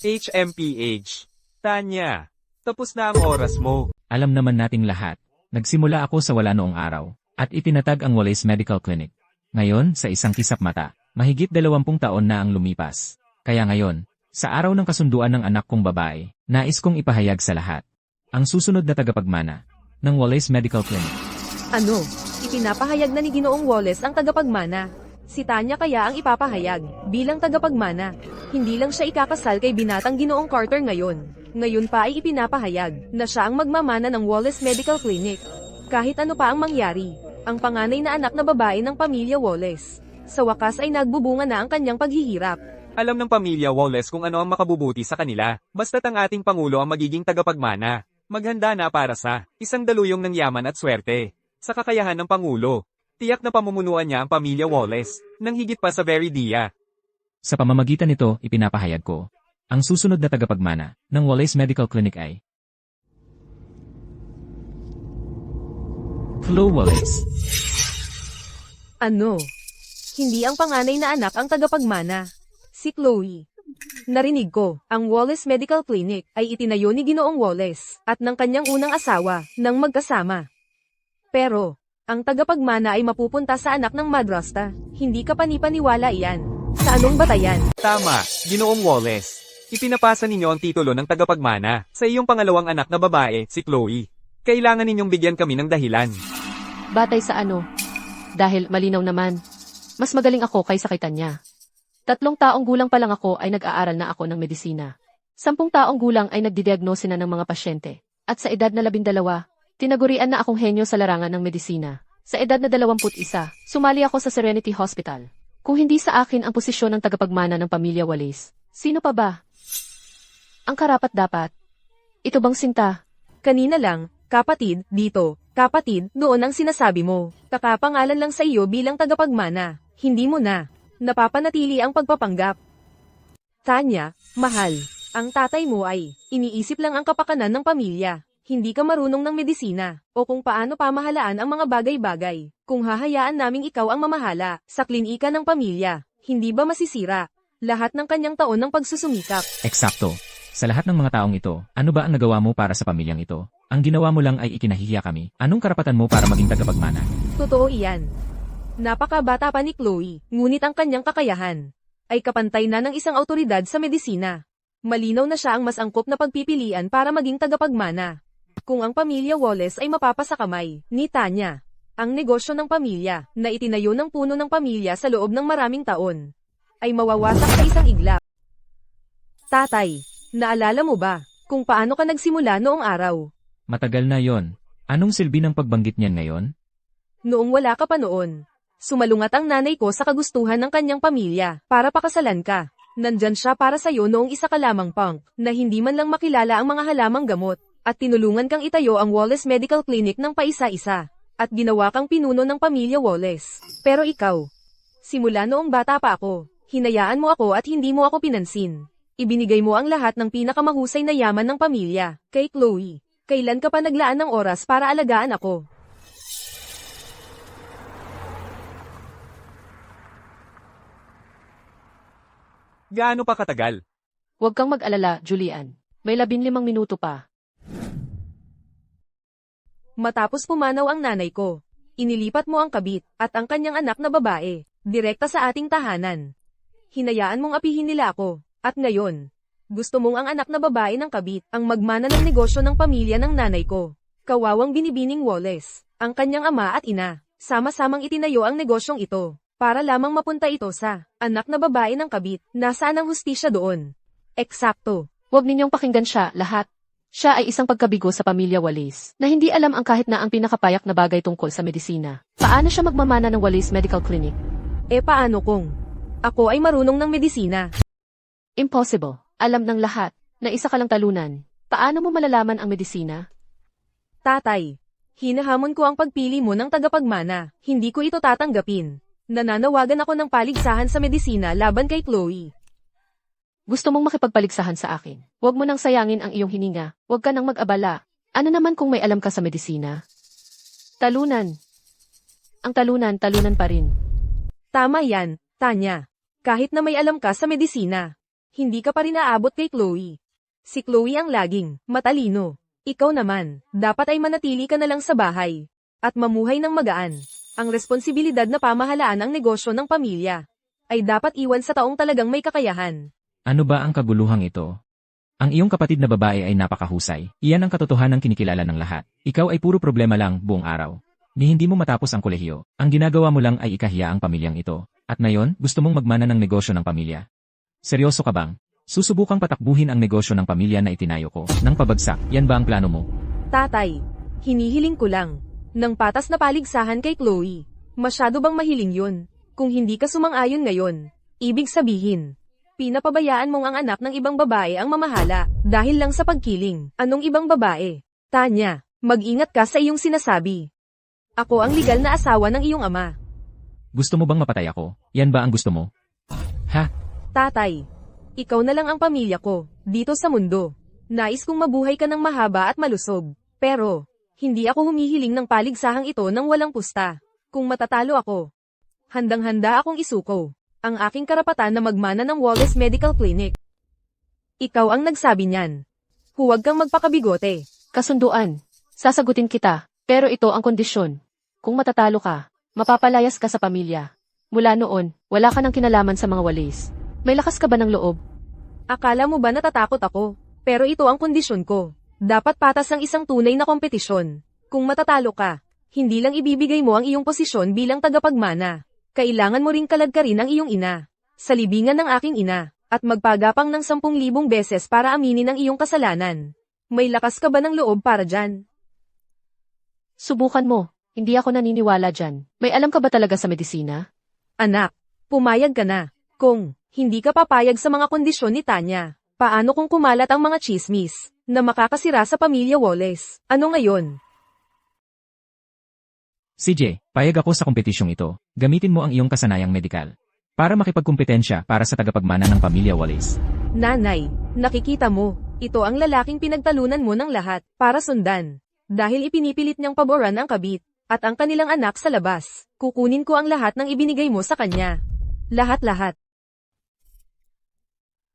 HMPH. Tanya, tapos na ang oras mo. Alam naman nating lahat, nagsimula ako sa wala noong araw, at itinatag ang Wallace Medical Clinic. Ngayon, sa isang kisap mata, mahigit 20 taon na ang lumipas. Kaya ngayon, sa araw ng kasunduan ng anak kong babae, nais kong ipahayag sa lahat ang susunod na tagapagmana ng Wallace Medical Clinic. ano? Ipinapahayag na ni Ginoong Wallace ang tagapagmana. Si Tanya kaya ang ipapahayag bilang tagapagmana. Hindi lang siya ikakasal kay binatang Ginoong Carter ngayon. Ngayon pa ay ipinapahayag na siya ang magmamana ng Wallace Medical Clinic. Kahit ano pa ang mangyari, ang panganay na anak na babae ng pamilya Wallace, sa wakas ay nagbubunga na ang kanyang paghihirap. Alam ng pamilya Wallace kung ano ang makabubuti sa kanila. Basta't ang ating Pangulo ang magiging tagapagmana. Maghanda na para sa isang daluyong ng yaman at swerte. sa kakayahan ng Pangulo. Tiyak na pamumunuan niya ang pamilya Wallace, nang higit pa sa Veridia. Sa pamamagitan nito, ipinapahayag ko, ang susunod na tagapagmana ng Wallace Medical Clinic ay Chloe Wallace. Ano? Hindi ang panganay na anak ang tagapagmana. Si Chloe. Narinig ko, ang Wallace Medical Clinic ay itinayo ni Ginoong Wallace at ng kanyang unang asawa nang magkasama. Pero, ang tagapagmana ay mapupunta sa anak ng madrasta. Hindi ka panipaniwala iyan. Sa anong batayan? Tama, Ginoong Wallace. Ipinapasa ninyo ang titulo ng tagapagmana sa iyong pangalawang anak na babae, si Chloe. Kailangan ninyong bigyan kami ng dahilan. Batay sa ano? Dahil malinaw naman. Mas magaling ako kaysa kay Tanya. 3 taong gulang pa lang ako ay nag-aaral na ako ng medisina. 10 taong gulang ay nagdidiagnose na ng mga pasyente. At sa edad na 12, tinagurian na akong henyo sa larangan ng medisina. Sa edad na 21, sumali ako sa Serenity Hospital. Kung hindi sa akin ang posisyon ng tagapagmana ng pamilya Wallace, sino pa ba? Ang karapat-dapat. Ito bang Sinta? Kanina lang, kapatid, dito, kapatid, doon ang sinasabi mo. Kakapangalan lang sa iyo bilang tagapagmana. Hindi mo na. Napapanatili ang pagpapanggap. Tanya, mahal, ang tatay mo ay, iniisip lang ang kapakanan ng pamilya. Hindi ka marunong ng medisina, o kung paano pamahalaan ang mga bagay-bagay. Kung hahayaan naming ikaw ang mamahala, sa klinika ng pamilya, hindi ba masisira? Lahat ng kanyang taon ng pagsusumikap. Eksakto. Sa lahat ng mga taong ito, ano ba ang nagawa mo para sa pamilyang ito? Ang ginawa mo lang ay ikinahihiya kami. Anong karapatan mo para maging tagapagmana? Totoo iyan. Napakabata pa ni Chloe, ngunit ang kanyang kakayahan ay kapantay na ng isang autoridad sa medisina. Malinaw na siya ang mas angkop na pagpipilian para maging tagapagmana. Kung ang pamilya Wallace ay mapapasakamay ni Tanya, ang negosyo ng pamilya na itinayo ng puno ng pamilya sa loob ng maraming taon, ay mawawasak sa isang iglap. Tatay, naalala mo ba kung paano ka nagsimula noong araw? Matagal na yon. Anong silbi ng pagbanggit niyan ngayon? Noong wala ka pa noon, sumalungat ang nanay ko sa kagustuhan ng kanyang pamilya para pakasalan ka. Nandyan siya para sa'yo noong isa ka lamang punk na hindi man lang makilala ang mga halamang gamot. At tinulungan kang itayo ang Wallace Medical Clinic ng paisa-isa. At ginawa kang pinuno ng pamilya Wallace. Pero ikaw, simula noong bata pa ako, hinayaan mo ako at hindi mo ako pinansin. Ibinigay mo ang lahat ng pinakamahusay na yaman ng pamilya, kay Chloe. Kailan ka pa naglaan ng oras para alagaan ako? Gaano pa katagal? Huwag kang mag-alala, Julian. May 15 minuto pa. Matapos pumanaw ang nanay ko, inilipat mo ang kabit at ang kanyang anak na babae, direkta sa ating tahanan. Hinayaan mong apihin nila ako, at ngayon, gusto mong ang anak na babae ng kabit ang magmana ng negosyo ng pamilya ng nanay ko. Kawawang binibining Wallace, ang kanyang ama at ina, sama-samang itinayo ang negosyong ito, para lamang mapunta ito sa anak na babae ng kabit. Nasaan ang hustisya doon? Eksakto. Huwag ninyong pakinggan siya, lahat. Siya ay isang pagkabigo sa pamilya Wallace, na hindi alam ang kahit na ang pinakapayak na bagay tungkol sa medisina. Paano siya magmamana ng Wallace Medical Clinic? Paano kung ako ay marunong ng medisina? Impossible. Alam ng lahat, na isa ka lang talunan. Paano mo malalaman ang medisina? Tatay, hinahamon ko ang pagpili mo ng tagapagmana, hindi ko ito tatanggapin. Nananawagan ako ng paligsahan sa medisina laban kay Chloe. Gusto mong makipagpaligsahan sa akin. Huwag mo nang sayangin ang iyong hininga. Huwag ka nang mag-abala. Ano naman kung may alam ka sa medisina? Talunan. Ang talunan pa rin. Tama yan, Tanya. Kahit na may alam ka sa medisina, hindi ka pa rin aabot kay Chloe. Si Chloe ang laging matalino. Ikaw naman, dapat ay manatili ka na lang sa bahay at mamuhay ng magaan. Ang responsibilidad na pamahalaan ang negosyo ng pamilya ay dapat iwan sa taong talagang may kakayahan. Ano ba ang kaguluhang ito? Ang iyong kapatid na babae ay napakahusay. Iyan ang katotohanan kinikilala ng lahat. Ikaw ay puro problema lang buong araw. Ni hindi mo matapos ang kolehiyo. Ang ginagawa mo lang ay ikahiya ang pamilyang ito. At ngayon, gusto mong magmana ng negosyo ng pamilya. Seryoso ka bang? Susubukang patakbuhin ang negosyo ng pamilya na itinayo ko. Nang pabagsak, yan ba ang plano mo? Tatay, hinihiling ko lang ng patas na paligsahan kay Chloe. Masyado bang mahiling yun? Kung hindi ka sumang-ayon ngayon, ibig sabihin, pinapabayaan mong ang anak ng ibang babae ang mamahala, dahil lang sa pagkiling. Anong ibang babae? Tanya, mag-ingat ka sa iyong sinasabi. Ako ang legal na asawa ng iyong ama. Gusto mo bang mapatay ako? Yan ba ang gusto mo? Ha? Tatay, ikaw na lang ang pamilya ko, dito sa mundo. Nais kong mabuhay ka ng mahaba at malusog. Pero, hindi ako humihiling ng paligsahang ito ng walang pusta. Kung matatalo ako, handang-handa akong isuko ang aking karapatan na magmana ng Wallace Medical Clinic. Ikaw ang nagsabi niyan. Huwag kang magpakabigote. Kasunduan. Sasagutin kita. Pero ito ang kondisyon. Kung matatalo ka, mapapalayas ka sa pamilya. Mula noon, wala ka ng kinalaman sa mga walis. May lakas ka ba ng loob? Akala mo ba natatakot ako? Pero ito ang kondisyon ko. Dapat patas ang isang tunay na kompetisyon. Kung matatalo ka, hindi lang ibibigay mo ang iyong posisyon bilang tagapagmana. Kailangan mo ring kalagkarin ang iyong ina. Sa libingan ng aking ina. At magpagapang ng 10,000 beses para aminin ang iyong kasalanan. May lakas ka ba ng loob para dyan? Subukan mo. Hindi ako naniniwala dyan. May alam ka ba talaga sa medisina? Anak, pumayag ka na. Kung hindi ka papayag sa mga kondisyon ni Tanya, paano kung kumalat ang mga chismis na makakasira sa pamilya Wallace? Ano ngayon? CJ, payag ako sa kompetisyong ito. Gamitin mo ang iyong kasanayang medikal para makipagkumpetensya para sa tagapagmana ng pamilya Wallace. Nanay, nakikita mo, ito ang lalaking pinagtalunan mo ng lahat para sundan. Dahil ipinipilit niyang paboran ang kabit at ang kanilang anak sa labas, kukunin ko ang lahat ng ibinigay mo sa kanya. Lahat-lahat.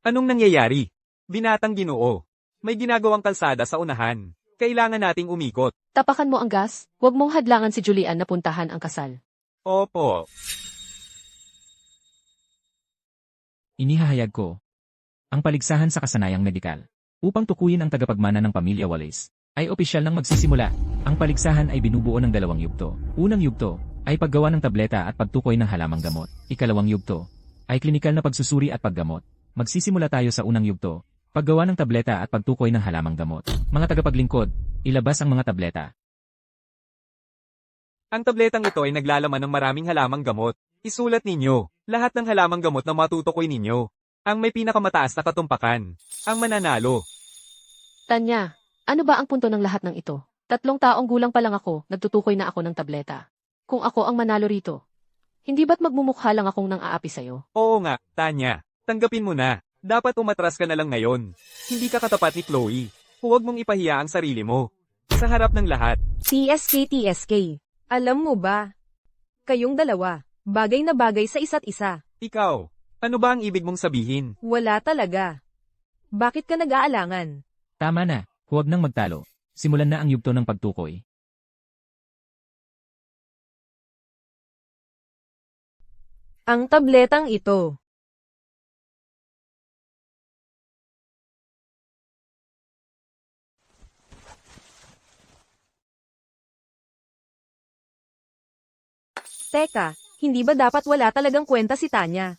Anong nangyayari? Binatang Ginoo. May ginagawang kalsada sa unahan. Kailangan nating umikot. Tapakan mo ang gas. Huwag mong hadlangan si Julian na puntahan ang kasal. Opo. Inihahayag ko ang paligsahan sa kasanayang medikal upang tukuyin ang tagapagmana ng pamilya Wallace ay opisyal nang magsisimula. Ang paligsahan ay binubuo ng 2 yugto. Unang yugto ay paggawa ng tableta at pagtukoy ng halamang gamot. Ikalawang yugto ay klinikal na pagsusuri at paggamot. Magsisimula tayo sa unang yugto, paggawa ng tableta at pagtukoy ng halamang gamot. Mga tagapaglingkod, ilabas ang mga tableta. Ang tabletang ito ay naglalaman ng maraming halamang gamot. Isulat ninyo lahat ng halamang gamot na matutukoy ninyo. Ang may pinakamataas na katumpakan ang mananalo. Tanya, ano ba ang punto ng lahat ng ito? 3 taong gulang pa lang ako, nagtutukoy na ako ng tableta. Kung ako ang manalo rito, hindi ba't magmumukha lang akong nang aapi sa'yo? Oo nga, Tanya. Tanggapin mo na. Dapat umatras ka na lang ngayon. Hindi ka katapat ni Chloe. Huwag mong ipahiya ang sarili mo. Sa harap ng lahat. TSK. Alam mo ba? Kayong dalawa, bagay na bagay sa isa't isa. Ikaw, ano ba ang ibig mong sabihin? Wala talaga. Bakit ka nag-aalangan? Tama na, huwag nang magtalo. Simulan na ang yugto ng pagtukoy. Ang tabletang ito. Teka, hindi ba dapat wala talagang kwenta si Tanya?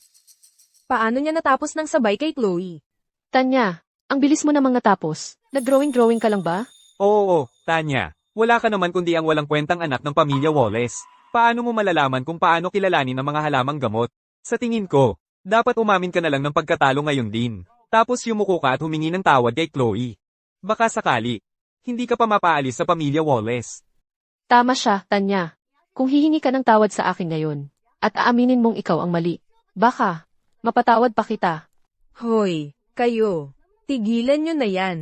Paano niya natapos ng sabay kay Chloe? Tanya, ang bilis mo namang natapos. Nag-drawing-drawing ka lang ba? Oo, Tanya. Wala ka naman kundi ang walang kwentang anak ng pamilya Wallace. Paano mo malalaman kung paano kilalanin ang mga halamang gamot? Sa tingin ko, dapat umamin ka na lang ng pagkatalo ngayon din. Tapos yumuko ka at humingi ng tawad kay Chloe. Baka sakali, hindi ka pa mapaalis sa pamilya Wallace. Tama siya, Tanya. Kung hihingi ka ng tawad sa akin ngayon, at aaminin mong ikaw ang mali, baka, mapatawad pa kita. Hoy, kayo, tigilan nyo na yan.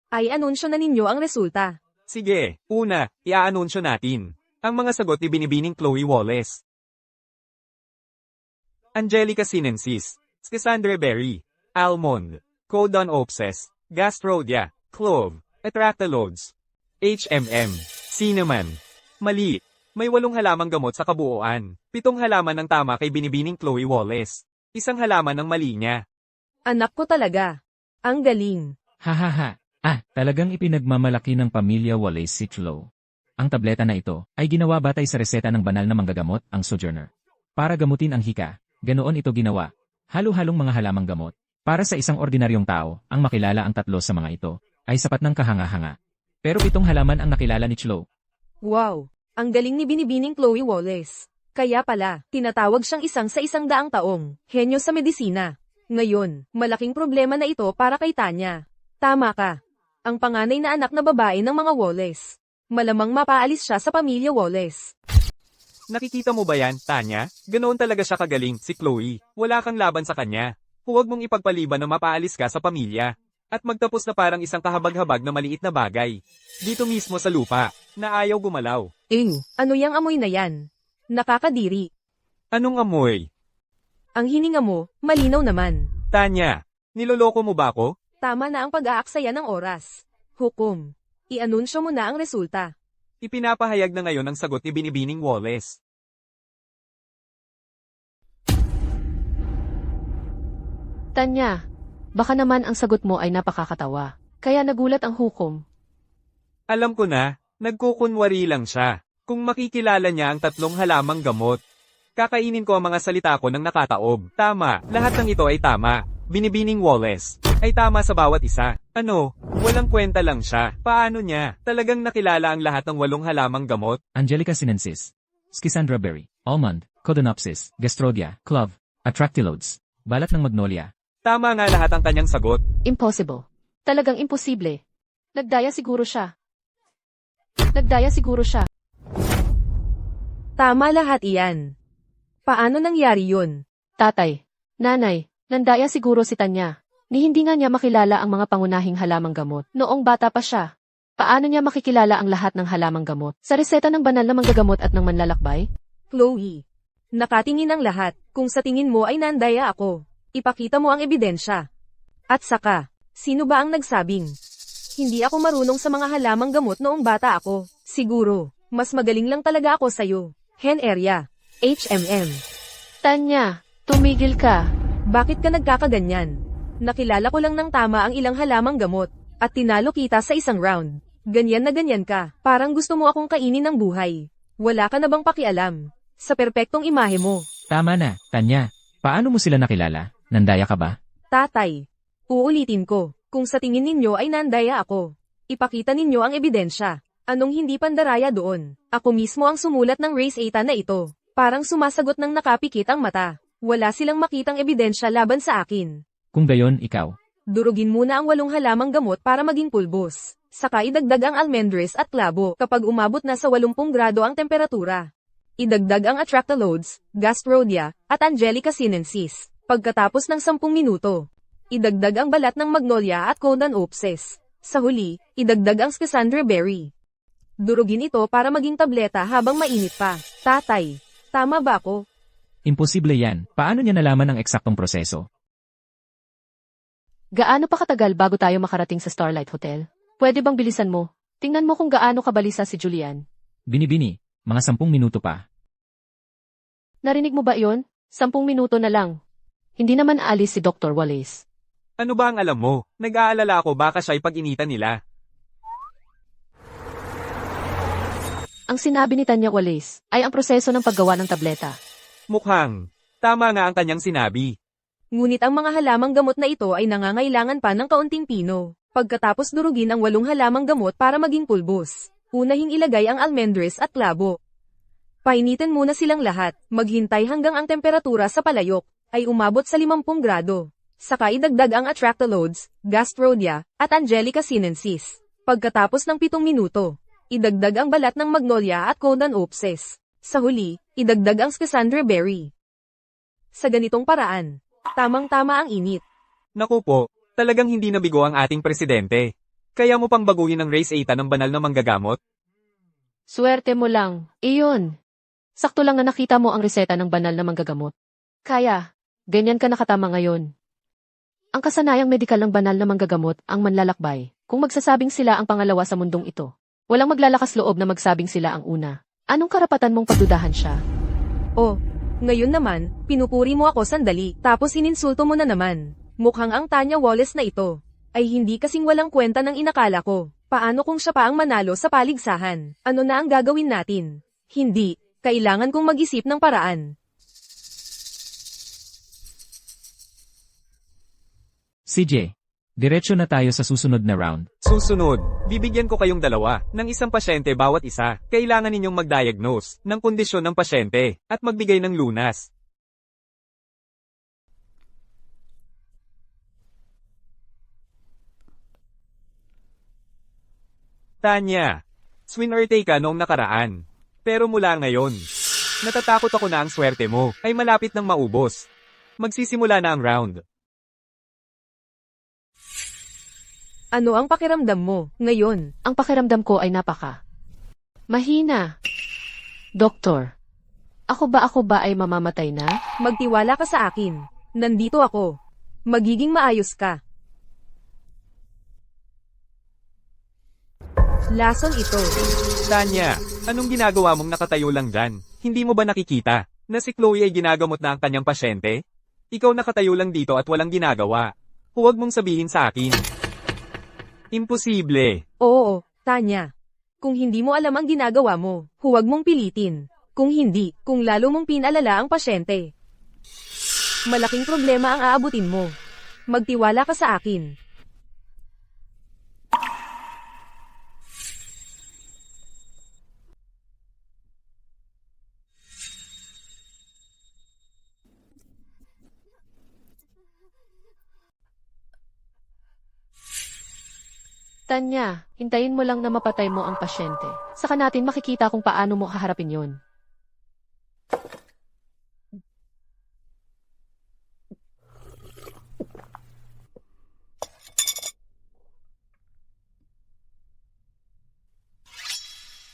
Ay anunsyo na ninyo ang resulta. Sige, una, i-aanunsyo natin. Ang mga sagot ni Binibining Chloe Wallace. Angelica Sinensis, Cassandra Berry, Almond, Codon Opses, Gastrodia, Clove, Atractalodes, HMM, Cinnamon. Mali. May 8 halamang gamot sa kabuuan. 7 halaman ang tama kay Binibining Chloe Wallace. 1 halaman ang mali niya. Anak ko talaga. Ang galing. Hahaha. Talagang ipinagmamalaki ng pamilya Wallace si Chloe. Ang tableta na ito ay ginawa batay sa reseta ng banal na manggagamot, ang Sojourner. Para gamutin ang hika, ganoon ito ginawa. Halo-halong mga halamang gamot. Para sa isang ordinaryong tao, ang makilala ang 3 sa mga ito ay sapat ng kahanga-hanga. Pero 7 halaman ang nakilala ni Chloe. Wow, ang galing ni Binibining Chloe Wallace. Kaya pala, tinatawag siyang isang sa 100 taong henyo sa medisina. Ngayon, malaking problema na ito para kay Tanya. Tama ka. Ang panganay na anak na babae ng mga Wallace Malamang mapaalis siya sa pamilya Wallace. Nakikita mo ba yan, Tanya? Ganoon talaga siya kagaling, si Chloe. Wala kang laban sa kanya. Huwag mong ipagpaliban na mapaalis ka sa pamilya. At magtapos na parang isang kahabag-habag na maliit na bagay. Dito mismo sa lupa, na ayaw gumalaw. Ano yang amoy na yan? Nakakadiri. Anong amoy? Ang hininga mo, malinaw naman. Tanya, niloloko mo ba ako? Tama na ang pag-aaksaya ng oras. Hukom. I-anunsyo mo na ang resulta. Ipinapahayag na ngayon ang sagot ni Binibining Wallace. Tanya, baka naman ang sagot mo ay napakakatawa. Kaya nagulat ang hukom. Alam ko na, nagkukunwari lang siya. Kung makikilala niya ang 3 halamang gamot. Kakainin ko ang mga salita ko ng nakataob. Tama, lahat ng ito ay tama. Binibining Wallace ay tama sa bawat isa. Ano, walang kwenta lang siya. Paano niya? Talagang nakilala ang lahat ng 8 halamang gamot? Angelica sinensis, Schisandra berry, almond, Codonopsis, Gastrodia, clove, Atractylodes, balat ng magnolia. Tama nga lahat ang kanyang sagot. Impossible. Talagang imposible. Nagdaya siguro siya. Nagdaya siguro siya. Tama lahat iyan. Paano nangyari yun? Tatay, nanay, nandaya siguro si Tanya. Ni hindi nga niya makilala ang mga pangunahing halamang gamot. Noong bata pa siya. Paano niya makikilala ang lahat ng halamang gamot? Sa reseta ng banal na manggagamot at ng manlalakbay? Chloe. Nakatingin ang lahat. Kung sa tingin mo ay nandaya ako, ipakita mo ang ebidensya. At saka, sino ba ang nagsabing? Hindi ako marunong sa mga halamang gamot noong bata ako. Siguro, mas magaling lang talaga ako sa'yo. Hen area. HMM. Tanya, tumigil ka. Bakit ka nagkakaganyan? Nakilala ko lang ng tama ang ilang halamang gamot, at tinalo kita sa isang round. Ganyan na ganyan ka, parang gusto mo akong kainin ng buhay. Wala ka na bang pakialam sa perpektong imahe mo? Tama na, Tanya. Paano mo sila nakilala? Nandaya ka ba? Tatay, uulitin ko, kung sa tingin ninyo ay nandaya ako, ipakita ninyo ang ebidensya. Anong hindi pandaraya doon? Ako mismo ang sumulat ng race 8 na ito. Parang sumasagot ng nakapikit ang mata. Wala silang makitang ebidensya laban sa akin. Kung gayon, ikaw. Durugin muna ang 8 halamang gamot para maging pulbos. Saka idagdag ang almendres at klabo kapag umabot na sa 80 grado ang temperatura. Idagdag ang Atractylodes, Gastrodia, at Angelica sinensis. Pagkatapos ng 10 minuto, idagdag ang balat ng magnolia at Codonopsis. Sa huli, idagdag ang Schisandra berry. Durugin ito para maging tableta habang mainit pa. Tatay, tama ba ako? Imposible yan. Paano niya nalaman ang eksaktong proseso? Gaano pa katagal bago tayo makarating sa Starlight Hotel? Pwede bang bilisan mo? Tingnan mo kung gaano kabalisa si Julian. Binibini, mga 10 minuto pa. Narinig mo ba iyon? 10 minuto na lang. Hindi naman aalis si Dr. Wallace. Ano ba ang alam mo? Nag-aalala ako baka siya'y pag-initan nila. Ang sinabi ni Tanya Wallace ay ang proseso ng paggawa ng tableta. Mukhang, tama nga ang kanyang sinabi. Ngunit ang mga halamang gamot na ito ay nangangailangan pa ng kaunting pino. Pagkatapos durugin ang 8 halamang gamot para maging pulbos. Unahing ilagay ang almendres at klabo. Painitin muna silang lahat, maghintay hanggang ang temperatura sa palayok ay umabot sa 50 grado. Saka idagdag ang Atractylodes, Gastrodia, at Angelica sinensis. Pagkatapos ng 7 minuto, idagdag ang balat ng magnolia at Codonopsis. Sa huli, idagdag ang Schisandra berry. Sa ganitong paraan, tamang-tama ang init. Naku po, talagang hindi nabigo ang ating presidente. Kaya mo pang baguhin ang race 8 ng banal na manggagamot? Swerte mo lang. Iyon. Sakto lang na nakita mo ang reseta ng banal na manggagamot. Kaya, ganyan ka nakatama ngayon. Ang kasanayang medikal ng banal na manggagamot ang manlalakbay. Kung magsasabing sila ang pangalawa sa mundong ito, walang maglalakas loob na magsabing sila ang una. Anong karapatan mong pagdudahan siya? Oh, ngayon naman, pinupuri mo ako sandali, tapos ininsulto mo na naman. Mukhang ang Tanya Wallace na ito ay hindi kasing walang kwenta ng inakala ko. Paano kung siya pa ang manalo sa paligsahan? Ano na ang gagawin natin? Hindi, kailangan kong mag-isip ng paraan. CJ, diretso na tayo sa susunod na round. Susunod, bibigyan ko kayong 2 ng isang pasyente bawat isa. Kailangan ninyong mag-diagnose ng kondisyon ng pasyente at magbigay ng lunas. Tanya, Swinerte ka noong nakaraan. Pero mula ngayon, natatakot ako na ang swerte mo ay malapit nang maubos. Magsisimula na ang round. Ano ang pakiramdam mo ngayon? Ang pakiramdam ko ay mahina. Doktor, ako ba ay mamamatay na? Magtiwala ka sa akin. Nandito ako. Magiging maayos ka. Lason ito. Tanya, anong ginagawa mong nakatayo lang dyan? Hindi mo ba nakikita na si Chloe ay ginagamot na ang kanyang pasyente? Ikaw nakatayo lang dito at walang ginagawa. Huwag mong sabihin sa akin. Imposible. Oo, Tanya. Kung hindi mo alam ang ginagawa mo, huwag mong pilitin. Kung hindi, kung lalo mong pinalala ang pasyente. Malaking problema ang aabutin mo. Magtiwala ka sa akin. Tanya, hintayin mo lang na mapatay mo ang pasyente. Saka natin makikita kung paano mo haharapin yon.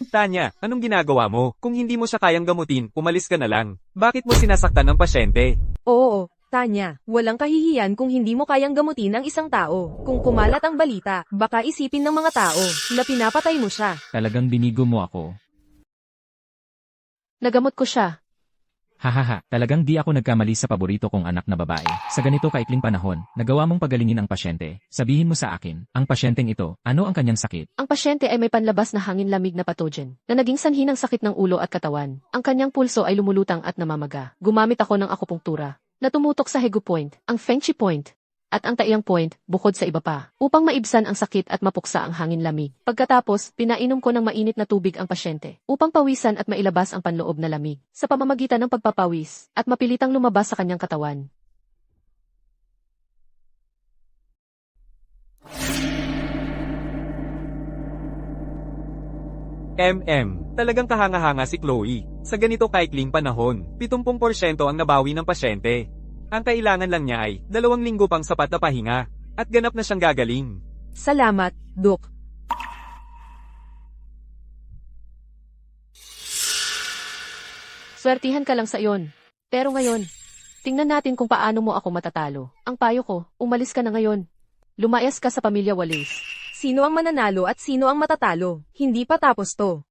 Tanya, anong ginagawa mo? Kung hindi mo siya kayang gamutin, umalis ka na lang. Bakit mo sinasaktan ng pasyente? Oo, Tanya, walang kahihiyan kung hindi mo kayang gamutin ang isang tao. Kung kumalat ang balita, baka isipin ng mga tao na pinapatay mo siya. Talagang binigo mo ako. Nagamot ko siya. Hahaha, talagang di ako nagkamali sa paborito kong anak na babae. Sa ganito kaikling panahon, nagawa mong pagalingin ang pasyente. Sabihin mo sa akin, ang pasyenteng ito, ano ang kanyang sakit? Ang pasyente ay may panlabas na hangin-lamig na pathogen na naging sanhi ng sakit ng ulo at katawan. Ang kanyang pulso ay lumulutang at namamaga. Gumamit ako ng akupunktura na tumutok sa Hegu Point, ang Feng Chi Point, at ang Taiyang Point, bukod sa iba pa, upang maibsan ang sakit at mapuksa ang hangin-lamig. Pagkatapos, pinainom ko ng mainit na tubig ang pasyente, upang pawisan at mailabas ang panloob na lamig, sa pamamagitan ng pagpapawis, at mapilitang lumabas sa kanyang katawan. Talagang kahanga-hanga si Chloe. Sa ganito kaikling panahon, 70% ang nabawi ng pasyente. Ang kailangan lang niya ay 2 linggo pang sapat na pahinga, at ganap na siyang gagaling. Salamat, Dok. Swertihan ka lang sa iyon. Pero ngayon, tingnan natin kung paano mo ako matatalo. Ang payo ko, umalis ka na ngayon. Lumayas ka sa pamilya Wallace. Sino ang mananalo at sino ang matatalo? Hindi pa tapos to.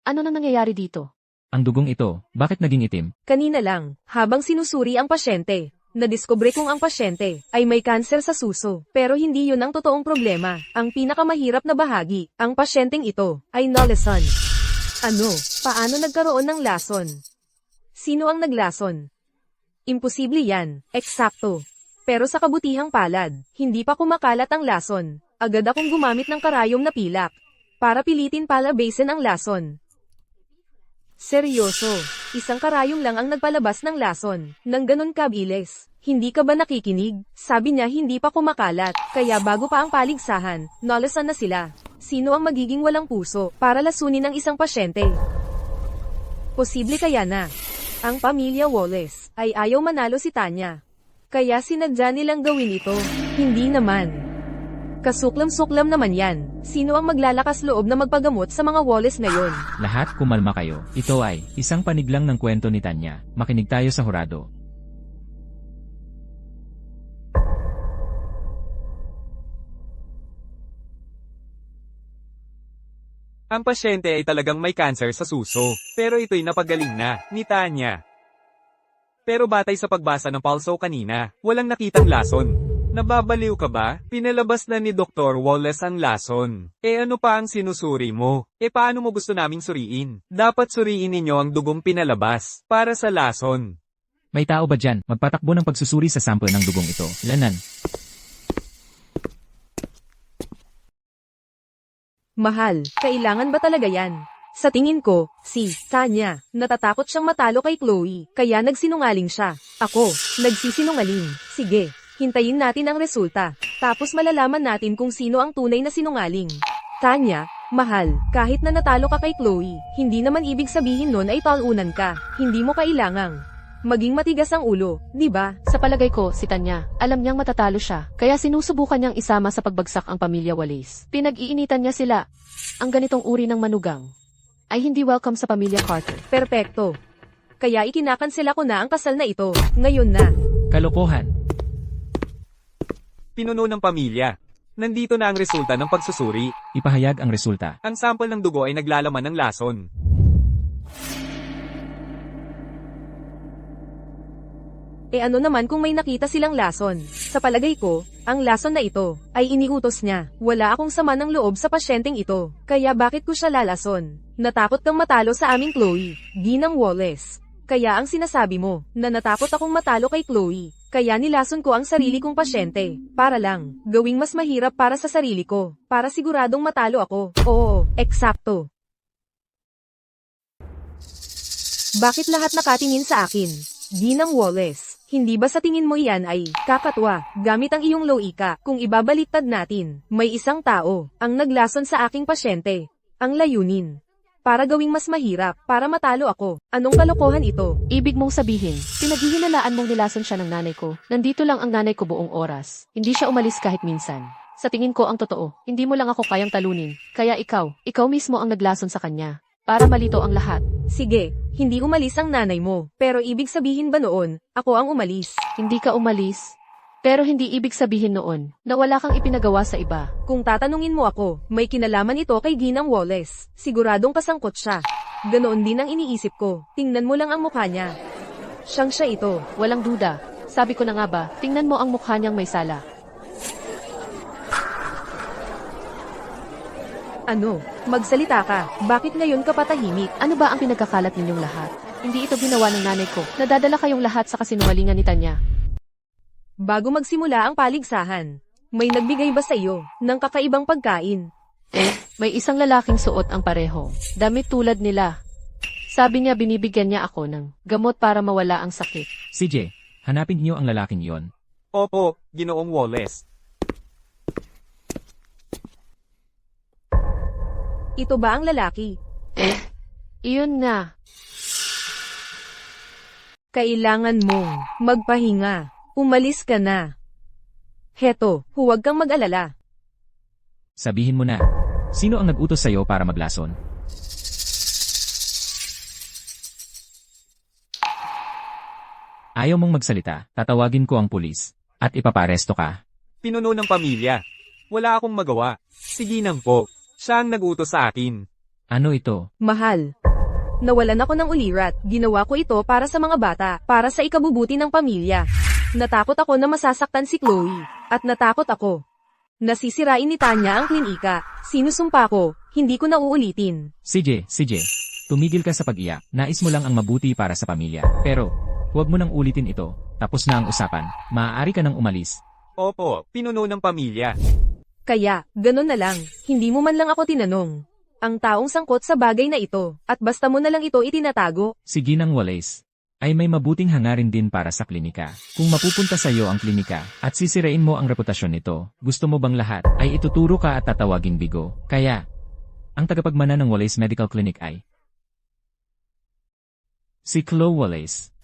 Ano nang nangyayari dito? Ang dugong ito, bakit naging itim? Kanina lang, habang sinusuri ang pasyente, nadiskubre kong ang pasyente ay may kanser sa suso. Pero hindi yun ang totoong problema. Ang pinakamahirap na bahagi, ang pasyenteng ito, ay nalason. Ano? Paano nagkaroon ng lason? Sino ang naglason? Imposible yan. Eksakto. Pero sa kabutihang palad, hindi pa kumakalat ang lason. Agad akong gumamit ng karayom na pilak para pilitin palabasin ang lason. Seryoso, isang karayom lang ang nagpalabas ng lason. Nang ganon kabilis, hindi ka ba nakikinig? Sabi niya hindi pa kumakalat, kaya bago pa ang paligsahan, nalasan na sila. Sino ang magiging walang puso para lasunin ang isang pasyente? Posible kaya na ang pamilya Wallace ay ayaw manalo si Tanya. Kaya sinadya nilang gawin ito. Hindi naman. Kasuklam-suklam naman yan. Sino ang maglalakas loob na magpagamot sa mga Wallace ngayon? Lahat kumalma kayo. Ito ay isang panig lang ng kwento ni Tanya. Makinig tayo sa hurado. Ang pasyente ay talagang may cancer sa suso, pero ito'y napagaling na, ni Tanya. Pero batay sa pagbasa ng pulso kanina, walang nakitang lason. Nababaliw ka ba? Pinalabas na ni Dr. Wallace ang lason. Ano pa ang sinusuri mo? Paano mo gusto naming suriin? Dapat suriin ninyo ang dugong pinalabas, para sa lason. May tao ba dyan? Magpatakbo ng pagsusuri sa sample ng dugong ito. Lanan. Mahal, kailangan ba talaga yan? Sa tingin ko, si Tanya, natatakot siyang matalo kay Chloe, kaya nagsinungaling siya. Ako, nagsisinungaling. Sige, hintayin natin ang resulta. Tapos malalaman natin kung sino ang tunay na sinungaling. Tanya, Mahal, kahit na natalo ka kay Chloe, hindi naman ibig sabihin nun ay talunan ka. Hindi mo kailangang maging matigas ang ulo, di ba? Sa palagay ko, si Tanya, alam niyang matatalo siya, kaya sinusubukan niyang isama sa pagbagsak ang pamilya Wallace. Pinag-iinitan niya sila. Ang ganitong uri ng manugang ay hindi welcome sa pamilya Carter. Perpekto. Kaya ikinakansela ko na ang kasal na ito, ngayon na. Kalokohan. Pinuno ng pamilya. Nandito na ang resulta ng pagsusuri. Ipahayag ang resulta. Ang sample ng dugo ay naglalaman ng lason. E ano naman kung may nakita silang lason? Sa palagay ko, ang lason na ito ay iniutos niya. Wala akong sama ng loob sa pasyenteng ito. Kaya bakit ko siya lalason? Natakot kang matalo sa aming Chloe, Ginang Wallace. Kaya ang sinasabi mo, na natakot akong matalo kay Chloe. Kaya nilason ko ang sarili kong pasyente. Para lang, gawing mas mahirap para sa sarili ko. Para siguradong matalo ako. Oo, eksakto. Bakit lahat nakatingin sa akin? Ginang Wallace. Hindi ba sa tingin mo iyan ay kakatwa, gamit ang iyong loika, kung ibabaliktad natin, may isang tao, ang naglason sa aking pasyente. Ang layunin. Para gawing mas mahirap, para matalo ako. Anong kalokohan ito? Ibig mong sabihin, pinaghihinalaan mong nilason siya ng nanay ko. Nandito lang ang nanay ko buong oras. Hindi siya umalis kahit minsan. Sa tingin ko ang totoo, hindi mo lang ako kayang talunin. Kaya ikaw mismo ang naglason sa kanya. Para malito ang lahat. Sige, hindi umalis ang nanay mo. Pero ibig sabihin ba noon, ako ang umalis? Hindi ka umalis. Pero hindi ibig sabihin noon na wala kang ipinagawa sa iba. Kung tatanungin mo ako, may kinalaman ito kay Ginang Wallace. Siguradong kasangkot siya. Ganoon din ang iniisip ko. Tingnan mo lang ang mukha niya. Siyang siya ito. Walang duda. Sabi ko na nga ba, tingnan mo ang mukha niyang may sala. Ano? Magsalita ka. Bakit ngayon ka patahimik? Ano ba ang pinagkakalat ninyong lahat? Hindi ito ginawa ng nanay ko. Nadadala kayong lahat sa kasinungalingan ni Tanya. Bago magsimula ang paligsahan, may nagbigay ba sa iyo ng kakaibang pagkain? May isang lalaking suot ang pareho. Damit tulad nila. Sabi niya binibigyan niya ako ng gamot para mawala ang sakit. CJ, hanapin niyo ang lalaking yon. Opo, Ginoong Wallace. Ito ba ang lalaki? Iyon na. Kailangan mong magpahinga. Umalis ka na. Heto, huwag kang mag-alala. Sabihin mo na. Sino ang nag-utos sa'yo para maglason? Ayaw mong magsalita, tatawagin ko ang pulis. At ipaparesto ka. Pinuno ng pamilya. Wala akong magawa. Sige nang po. Siya ang nag-utos sa akin. Ano ito? Mahal. Nawalan ako ng ulirat. Ginawa ko ito para sa mga bata, para sa ikabubuti ng pamilya. Natakot ako na masasaktan si Chloe. At natakot ako. Nasisirain ni Tanya ang klinika. Sinusumpa ko, hindi ko na uulitin. CJ, tumigil ka sa pag-iyak. Nais mo lang ang mabuti para sa pamilya. Pero, huwag mo nang ulitin ito. Tapos na ang usapan. Maaari ka nang umalis. Opo, pinuno ng pamilya. Kaya, ganun na lang. Hindi mo man lang ako tinanong. Ang taong sangkot sa bagay na ito. At basta mo na lang ito itinatago. Si Ginang Wallace ay may mabuting hangarin din para sa klinika. Kung mapupunta sa iyo ang klinika at sisirain mo ang reputasyon nito, gusto mo bang lahat ay ituturo ka at tatawaging bigo? Kaya, ang tagapagmana ng Wallace Medical Clinic ay si Chloe Wallace.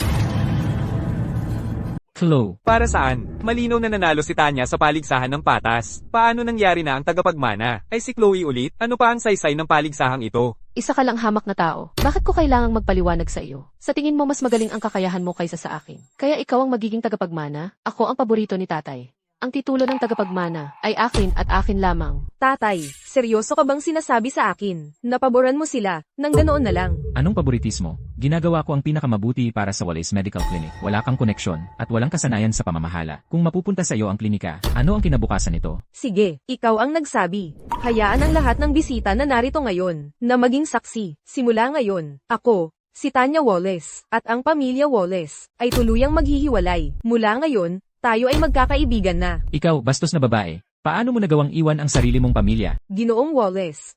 Chloe, Para saan? Malinaw na nanalo si Tanya sa paligsahan ng patas. Paano nangyari na ang tagapagmana? Ay si Chloe ulit? Ano pa ang saysay ng paligsahang ito? Isa ka lang hamak na tao. Bakit ko kailangang magpaliwanag sa iyo? Sa tingin mo mas magaling ang kakayahan mo kaysa sa akin. Kaya ikaw ang magiging tagapagmana? Ako ang paborito ni tatay. Ang titulo ng tagapagmana ay akin at akin lamang. Tatay, seryoso ka bang sinasabi sa akin? Napaboran mo sila, nang ganoon na lang. anong paboritismo? Ginagawa ko ang pinakamabuti para sa Wallace Medical Clinic. Wala kang koneksyon at walang kasanayan sa pamamahala. Kung mapupunta sa iyo ang klinika, ano ang kinabukasan nito? Sige, ikaw ang nagsabi. Hayaan ang lahat ng bisita na narito ngayon, na maging saksi. Simula ngayon, ako, si Tanya Wallace, at ang pamilya Wallace, ay tuluyang maghihiwalay. Mula ngayon, tayo ay magkakaibigan na. Ikaw, bastos na babae, paano mo nagawang iwan ang sarili mong pamilya? Ginoong Wallace.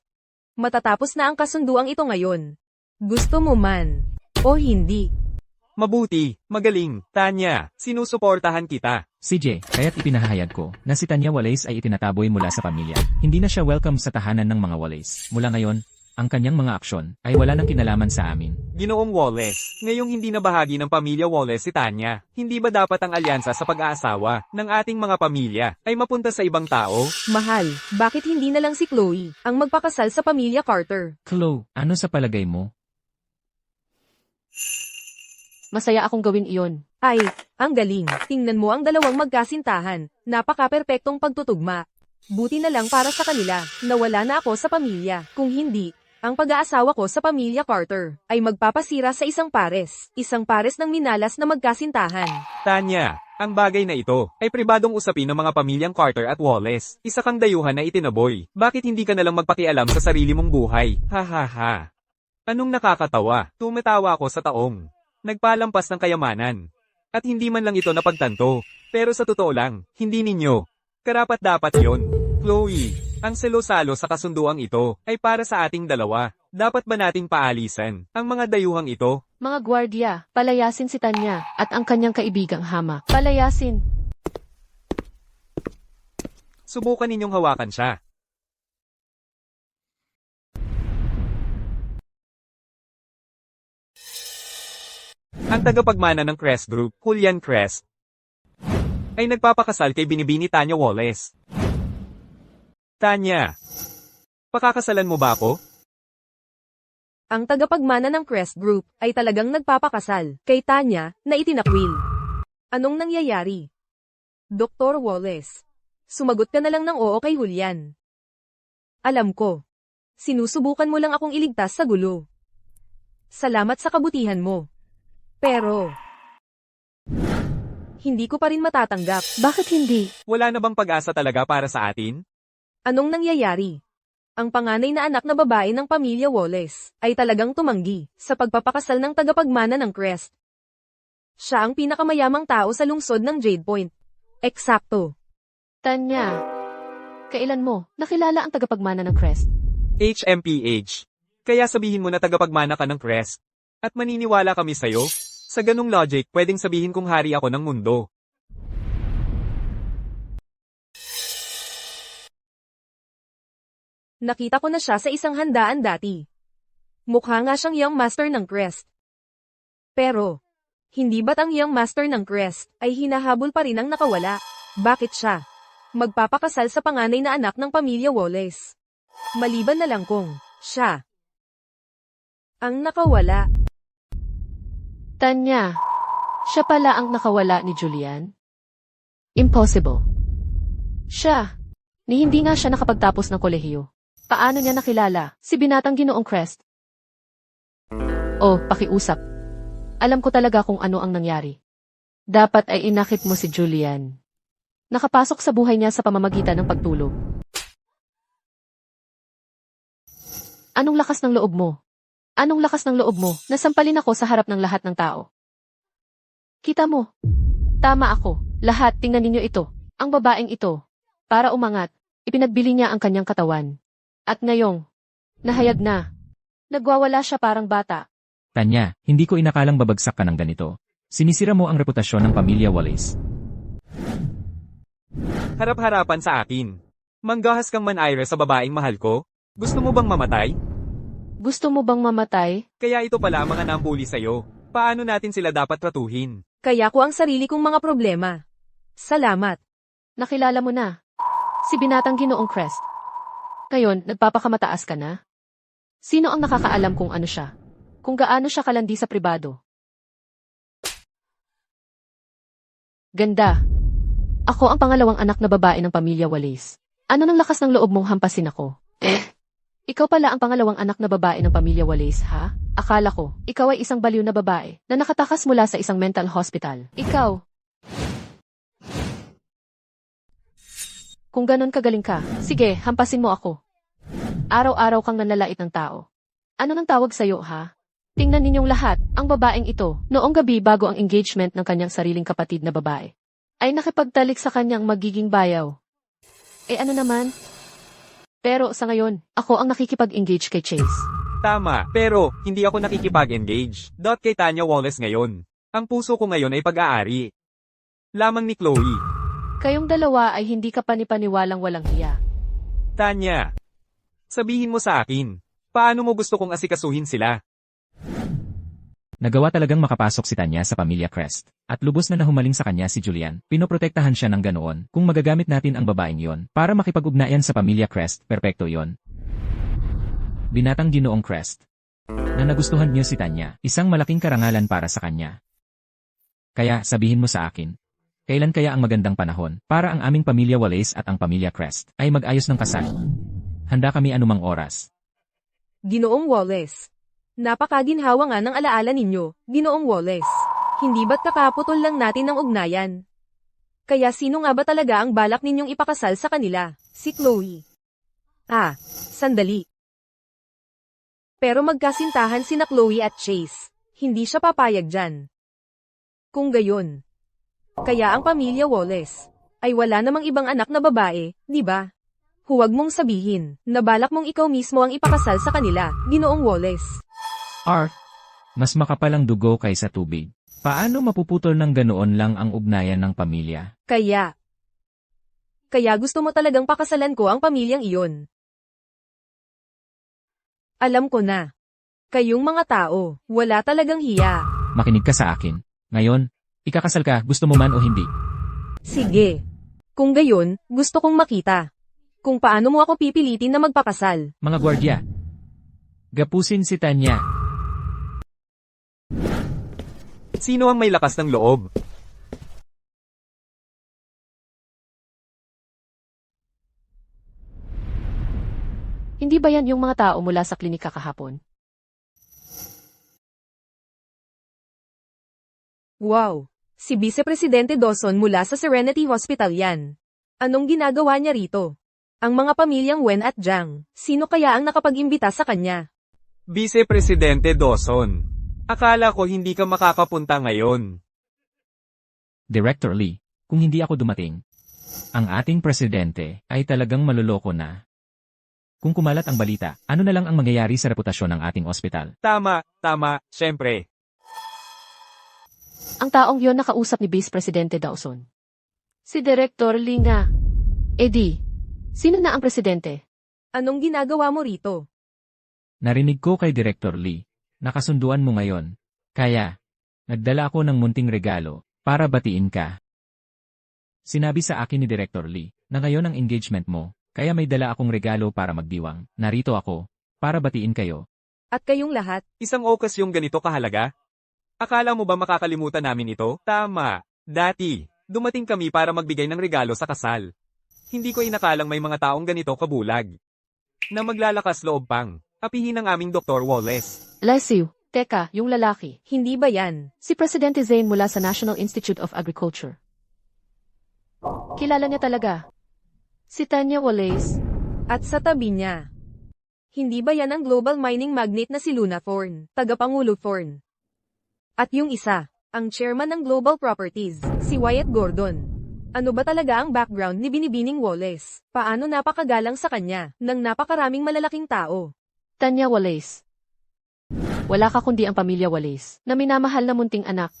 Matatapos na ang kasunduang ito ngayon. Gusto mo man, o hindi. Mabuti, magaling, Tanya, sinusuportahan kita. CJ, kaya't ipinahayag ko na si Tanya Wallace ay itinataboy mula sa pamilya. Hindi na siya welcome sa tahanan ng mga Wallace. Mula ngayon, ang kanyang mga aksyon ay wala nang kinalaman sa amin. Ginoong Wallace, ngayong hindi na bahagi ng pamilya Wallace si Tanya, hindi ba dapat ang alyansa sa pag-aasawa ng ating mga pamilya ay mapunta sa ibang tao? Mahal, bakit hindi na lang si Chloe ang magpakasal sa pamilya Carter? Chloe, ano sa palagay mo? Masaya akong gawin iyon. Ay, ang galing. Tingnan mo ang dalawang magkasintahan. Napaka-perpektong pagtutugma. Buti na lang para sa kanila, nawala na ako sa pamilya. Kung hindi, ang pag-aasawa ko sa pamilya Carter ay magpapasira sa isang pares. Isang pares ng minalas na magkasintahan. Tanya, ang bagay na ito ay pribadong usapin ng mga pamilyang Carter at Wallace. Isa kang dayuhan na itinaboy. Bakit hindi ka nalang magpakialam sa sarili mong buhay? Ha ha ha. Anong nakakatawa? Tumatawa ako sa taong nagpalampas ng kayamanan. At hindi man lang ito napagtanto. Pero sa totoo lang, hindi ninyo. Karapat-dapat yon. Chloe, ang selo-salo sa kasunduang ito ay para sa ating dalawa. Dapat ba nating paalisan ang mga dayuhang ito? Mga gwardya, palayasin si Tanya at ang kanyang kaibigang Hama. Palayasin. Subukan ninyong hawakan siya. Ang tagapagmana ng Crest Group, Julian Crest, ay nagpapakasal kay Binibini Tanya Wallace. Tanya, pakakasalan mo ba ako? Ang tagapagmana ng Crest Group ay talagang nagpapakasal kay Tanya na itinakwil. Anong nangyayari? Dr. Wallace, sumagot ka na lang ng oo kay Julian. Alam ko. Sinusubukan mo lang akong iligtas sa gulo. Salamat sa kabutihan mo. Pero, hindi ko pa rin matatanggap. Bakit hindi? Wala na bang pag-asa talaga para sa atin? Anong nangyayari? Ang panganay na anak na babae ng pamilya Wallace ay talagang tumanggi sa pagpapakasal ng tagapagmana ng Crest. Siya ang pinakamayamang tao sa lungsod ng Jade Point. Eksakto. Tanya, kailan mo nakilala ang tagapagmana ng Crest? HMPH. Kaya sabihin mo na tagapagmana ka ng Crest. At maniniwala kami sa'yo? Sa ganung logic, pwedeng sabihin kong hari ako ng mundo. Nakita ko na siya sa isang handaan dati. Mukha nga siyang young master ng Crest. Pero, hindi ba't ang young master ng Crest ay hinahabol pa rin ang nakawala? Bakit siya magpapakasal sa panganay na anak ng pamilya Wallace? Maliban na lang kung siya ang nakawala. Tanya, siya pala ang nakawala ni Julian? Impossible. Siya. Ni hindi nga siya nakapagtapos ng kolehiyo. Paano niya nakilala si binatang Ginoong Crest? Oh, pakiusap. Alam ko talaga kung ano ang nangyari. Dapat ay inakit mo si Julian. Nakapasok sa buhay niya sa pamamagitan ng pagtulog. Anong lakas ng loob mo? Anong lakas ng loob mo? Nasampalin ako sa harap ng lahat ng tao. Kita mo. Tama ako. Lahat, tingnan ninyo ito. Ang babaeng ito. Para umangat, ipinagbili niya ang kanyang katawan. At ngayong, nahayag na. Nagwawala siya parang bata. Tanya, hindi ko inakalang babagsak ka ng ganito. Sinisira mo ang reputasyon ng pamilya Wallace. Harap-harapan sa akin. Manggahas kang manayre sa babaeng mahal ko? Gusto mo bang mamatay? Gusto mo bang mamatay? Kaya ito pala ang mga nambuli sa'yo. Paano natin sila dapat tratuhin? Kaya ko ang sarili kong mga problema. Salamat. Nakilala mo na. Si binatang Ginoong Crest. Ngayon, nagpapakamataas ka na? Sino ang nakakaalam kung ano siya? Kung gaano siya kalandi sa pribado? Ganda. Ako ang pangalawang anak na babae ng pamilya Wallace. Ano nang lakas ng loob mong hampasin ako? Ikaw pala ang pangalawang anak na babae ng pamilya Wallace, ha? Akala ko, ikaw ay isang baliw na babae na nakatakas mula sa isang mental hospital. Ikaw. Kung ganon kagaling ka, sige, hampasin mo ako. Araw-araw kang nanlalait ng tao. Ano nang tawag sa'yo, ha? Tingnan ninyong lahat, ang babaeng ito, noong gabi bago ang engagement ng kanyang sariling kapatid na babae, ay nakipagtalik sa kanyang magiging bayaw. Ano naman? Pero sa ngayon, ako ang nakikipag-engage kay Chase. Tama, pero hindi ako nakikipag-engage. Kay Tanya Wallace ngayon. Ang puso ko ngayon ay pag-aari. Lamang ni Chloe. Kayong dalawa ay hindi ka panipaniwalang walang hiya. Tanya. Sabihin mo sa akin. Paano mo gusto kong asikasuhin sila? Nagawa talagang makapasok si Tanya sa pamilya Crest. At lubos na nahumaling sa kanya si Julian. Pinoprotektahan siya ng ganoon. Kung magagamit natin ang babaeng yon para makipag-ugnayan sa pamilya Crest, perpekto yon. Binatang Ginoong Crest. Na nagustuhan niyo si Tanya, isang malaking karangalan para sa kanya. Kaya sabihin mo sa akin, kailan kaya ang magandang panahon para ang aming pamilya Wallace at ang pamilya Crest ay mag-ayos ng kasal? Handa kami anumang oras. Ginoong Wallace. Napakaginhawa nga ng alaala ninyo, Ginoong Wallace. Hindi ba't kakaputol lang natin ng ugnayan? Kaya sino nga ba talaga ang balak ninyong ipakasal sa kanila? Si Chloe. Sandali. Pero magkasintahan sina Chloe at Chase. Hindi siya papayag dyan. Kung gayon. Kaya ang pamilya Wallace ay wala namang ibang anak na babae, di ba? Huwag mong sabihin na balak mong ikaw mismo ang ipakasal sa kanila, Ginoong Wallace. Mas makapal ang dugo kaysa tubig. Paano mapuputol ng ganoon lang ang ugnayan ng pamilya? Kaya gusto mo talagang pakasalan ko ang pamilyang iyon. Alam ko na. Kayong mga tao, wala talagang hiya. Makinig ka sa akin. Ngayon, ikakasal ka, gusto mo man o hindi. Sige. Kung gayon, gusto kong makita. Kung paano mo ako pipilitin na magpakasal. Mga gwardya. Gapusin si Tanya. Sino ang may lakas ng loob? Hindi ba yan yung mga tao mula sa klinika kahapon? Wow! Si Vice Presidente Dawson mula sa Serenity Hospital yan. Anong ginagawa niya rito? Ang mga pamilyang Wen at Jiang, sino kaya ang nakapag-imbita sa kanya? Vice Presidente Dawson. Akala ko hindi ka makakapunta ngayon. Director Lee, kung hindi ako dumating, ang ating presidente ay talagang maluloko na. Kung kumalat ang balita, ano na lang ang mangyayari sa reputasyon ng ating ospital? Tama, syempre. Ang taong yon nakausap ni Vice Presidente Dawson. Si Director Lee nga. Eddie, sino na ang presidente? Anong ginagawa mo rito? Narinig ko kay Director Lee, nakasunduan mo ngayon. Kaya, nagdala ako ng munting regalo, para batiin ka. Sinabi sa akin ni Director Lee, na ngayon ang engagement mo, kaya may dala akong regalo para magdiwang. Narito ako, para batiin kayo. At kayong lahat, Isang okasyong ganito kahalaga? Akala mo ba makakalimutan namin ito? Tama. Dati, dumating kami para magbigay ng regalo sa kasal. Hindi ko inakalang may mga taong ganito kabulag. Na maglalakas loob pang. Apihin ng aming Dr. Wallace. Leslie, teka, yung lalaki. hindi ba yan? Si Presidente Zane mula sa National Institute of Agriculture. Kilala niya talaga. Si Tanya Wallace. At sa tabi niya. Hindi ba yan ang global mining magnate na si Luna Thorne, tagapangulo Thorne? At yung isa, ang chairman ng Global Properties, si Wyatt Gordon. Ano ba talaga ang background ni Binibining Wallace? Paano napakagalang sa kanya, ng napakaraming malalaking tao? Tanya Wallace. Wala ka kundi ang pamilya Wallace, na minamahal na munting anak.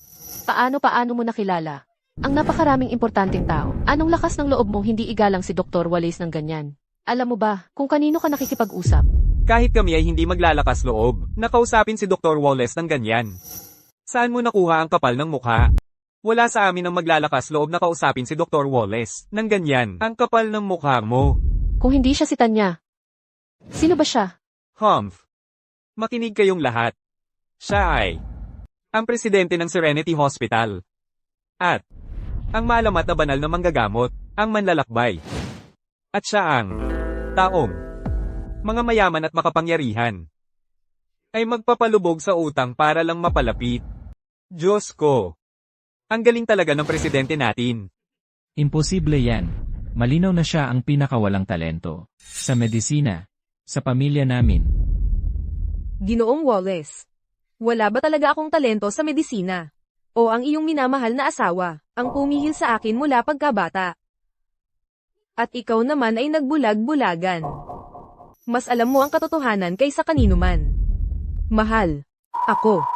Paano mo nakilala? Ang napakaraming importanteng tao. Anong lakas ng loob mong hindi igalang si Dr. Wallace ng ganyan? Alam mo ba, kung kanino ka nakikipag-usap? Kahit kami ay hindi maglalakas loob, nakausapin si Dr. Wallace ng ganyan. Saan mo nakuha ang kapal ng mukha? Wala sa amin ang maglalakas loob na kausapin si Dr. Wallace ng ganyan. Ang kapal ng mukha mo. Kung hindi siya si Tanya, sino ba siya? Humph. Makinig kayong lahat. Siya ay ang presidente ng Serenity Hospital. At ang maalamat na banal na manggagamot, ang manlalakbay. At siya ang taong mga mayaman at makapangyarihan ay magpapalubog sa utang para lang mapalapit. Diyos ko. Ang galing talaga ng presidente natin. Imposible yan. Malinaw na siya ang pinakawalang talento. Sa medisina. Sa pamilya namin. Ginoong Wallace. Wala ba talaga akong talento sa medisina? O ang iyong minamahal na asawa, ang pumihil sa akin mula pagkabata? At ikaw naman ay nagbulag-bulagan. Mas alam mo ang katotohanan kaysa kanino man. Mahal. Ako.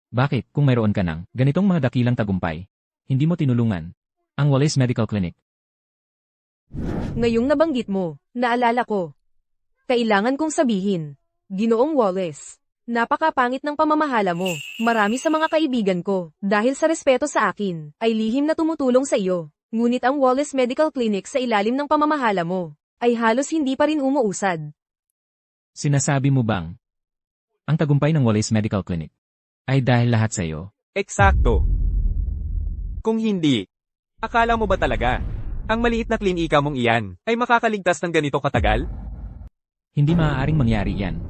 Bakit, kung mayroon ka ng ganitong mga dakilang tagumpay, hindi mo tinulungan ang Wallace Medical Clinic? Ngayong nabanggit mo, naalala ko. Kailangan kong sabihin, Ginoong Wallace, napakapangit ng pamamahala mo. Marami sa mga kaibigan ko, dahil sa respeto sa akin, ay lihim na tumutulong sa iyo. Ngunit ang Wallace Medical Clinic sa ilalim ng pamamahala mo, ay halos hindi pa rin umuusad. Sinasabi mo bang ang tagumpay ng Wallace Medical Clinic ay dahil lahat sa iyo? Eksakto. Kung hindi, akala mo ba talaga, ang maliit na klinika mong iyan, ay makakaligtas ng ganito katagal? Hindi maaaring mangyari yan.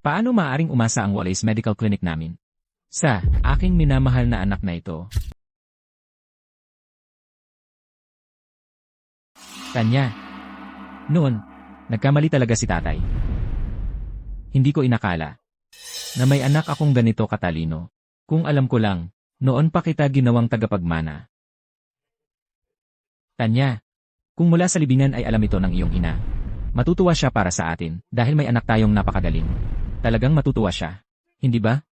Paano maaaring umasa ang Wallace Medical Clinic namin sa aking minamahal na anak na ito? Tanya, noon, nagkamali talaga si tatay. Hindi ko inakala na may anak akong ganito katalino. Kung alam ko lang, noon pa kita ginawang tagapagmana. Tanya, kung mula sa libingan ay alam ito ng iyong ina, matutuwa siya para sa atin dahil may anak tayong napakagaling. Talagang matutuwa siya. Hindi ba?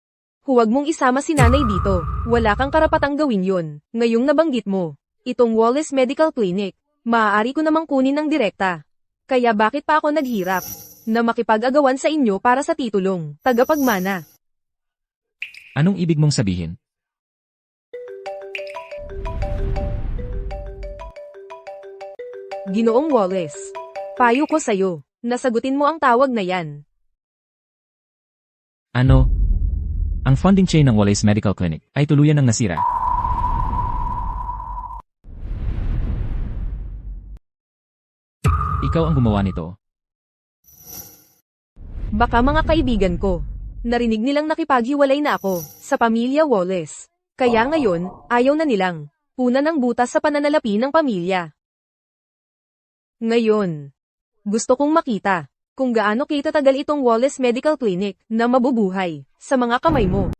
Huwag mong isama si nanay dito. Wala kang karapatang gawin yun. Ngayong nabanggit mo, itong Wallace Medical Clinic, maaari ko namang kunin ng direkta. Kaya bakit pa ako naghirap na makipag-agawan sa inyo para sa titulong tagapagmana? Anong ibig mong sabihin? Ginoong Wallace, payo ko sa'yo, nasagutin mo ang tawag na yan. Ano? Ang funding chain ng Wallace Medical Clinic ay tuluyan ng nasira. Ikaw ang gumawa nito. Baka mga kaibigan ko, narinig nilang nakipaghiwalay na ako sa pamilya Wallace. Kaya ngayon, ayaw na nilang punan ng butas sa pananalapi ng pamilya. Ngayon, gusto kong makita kung gaano kitatagal itong Wallace Medical Clinic na mabubuhay sa mga kamay mo.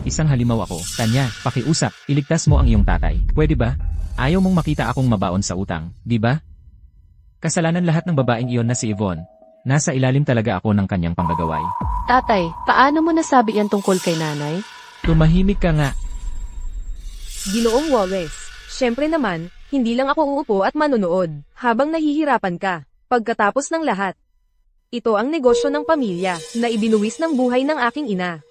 Isang halimaw ako. Tanya, pakiusap, iligtas mo ang iyong tatay. Pwede ba? Ayaw mong makita akong mabaon sa utang, di ba? Kasalanan lahat ng babaeng iyon na si Yvonne. Nasa ilalim talaga ako ng kanyang panggagaway. Tatay, paano mo nasabi yan tungkol kay nanay? Tumahimik ka nga. Ginoong Wallace, syempre naman, hindi lang ako uupo at manonood habang nahihirapan ka. Pagkatapos ng lahat, ito ang negosyo ng pamilya na ibinuwis ng buhay ng aking ina.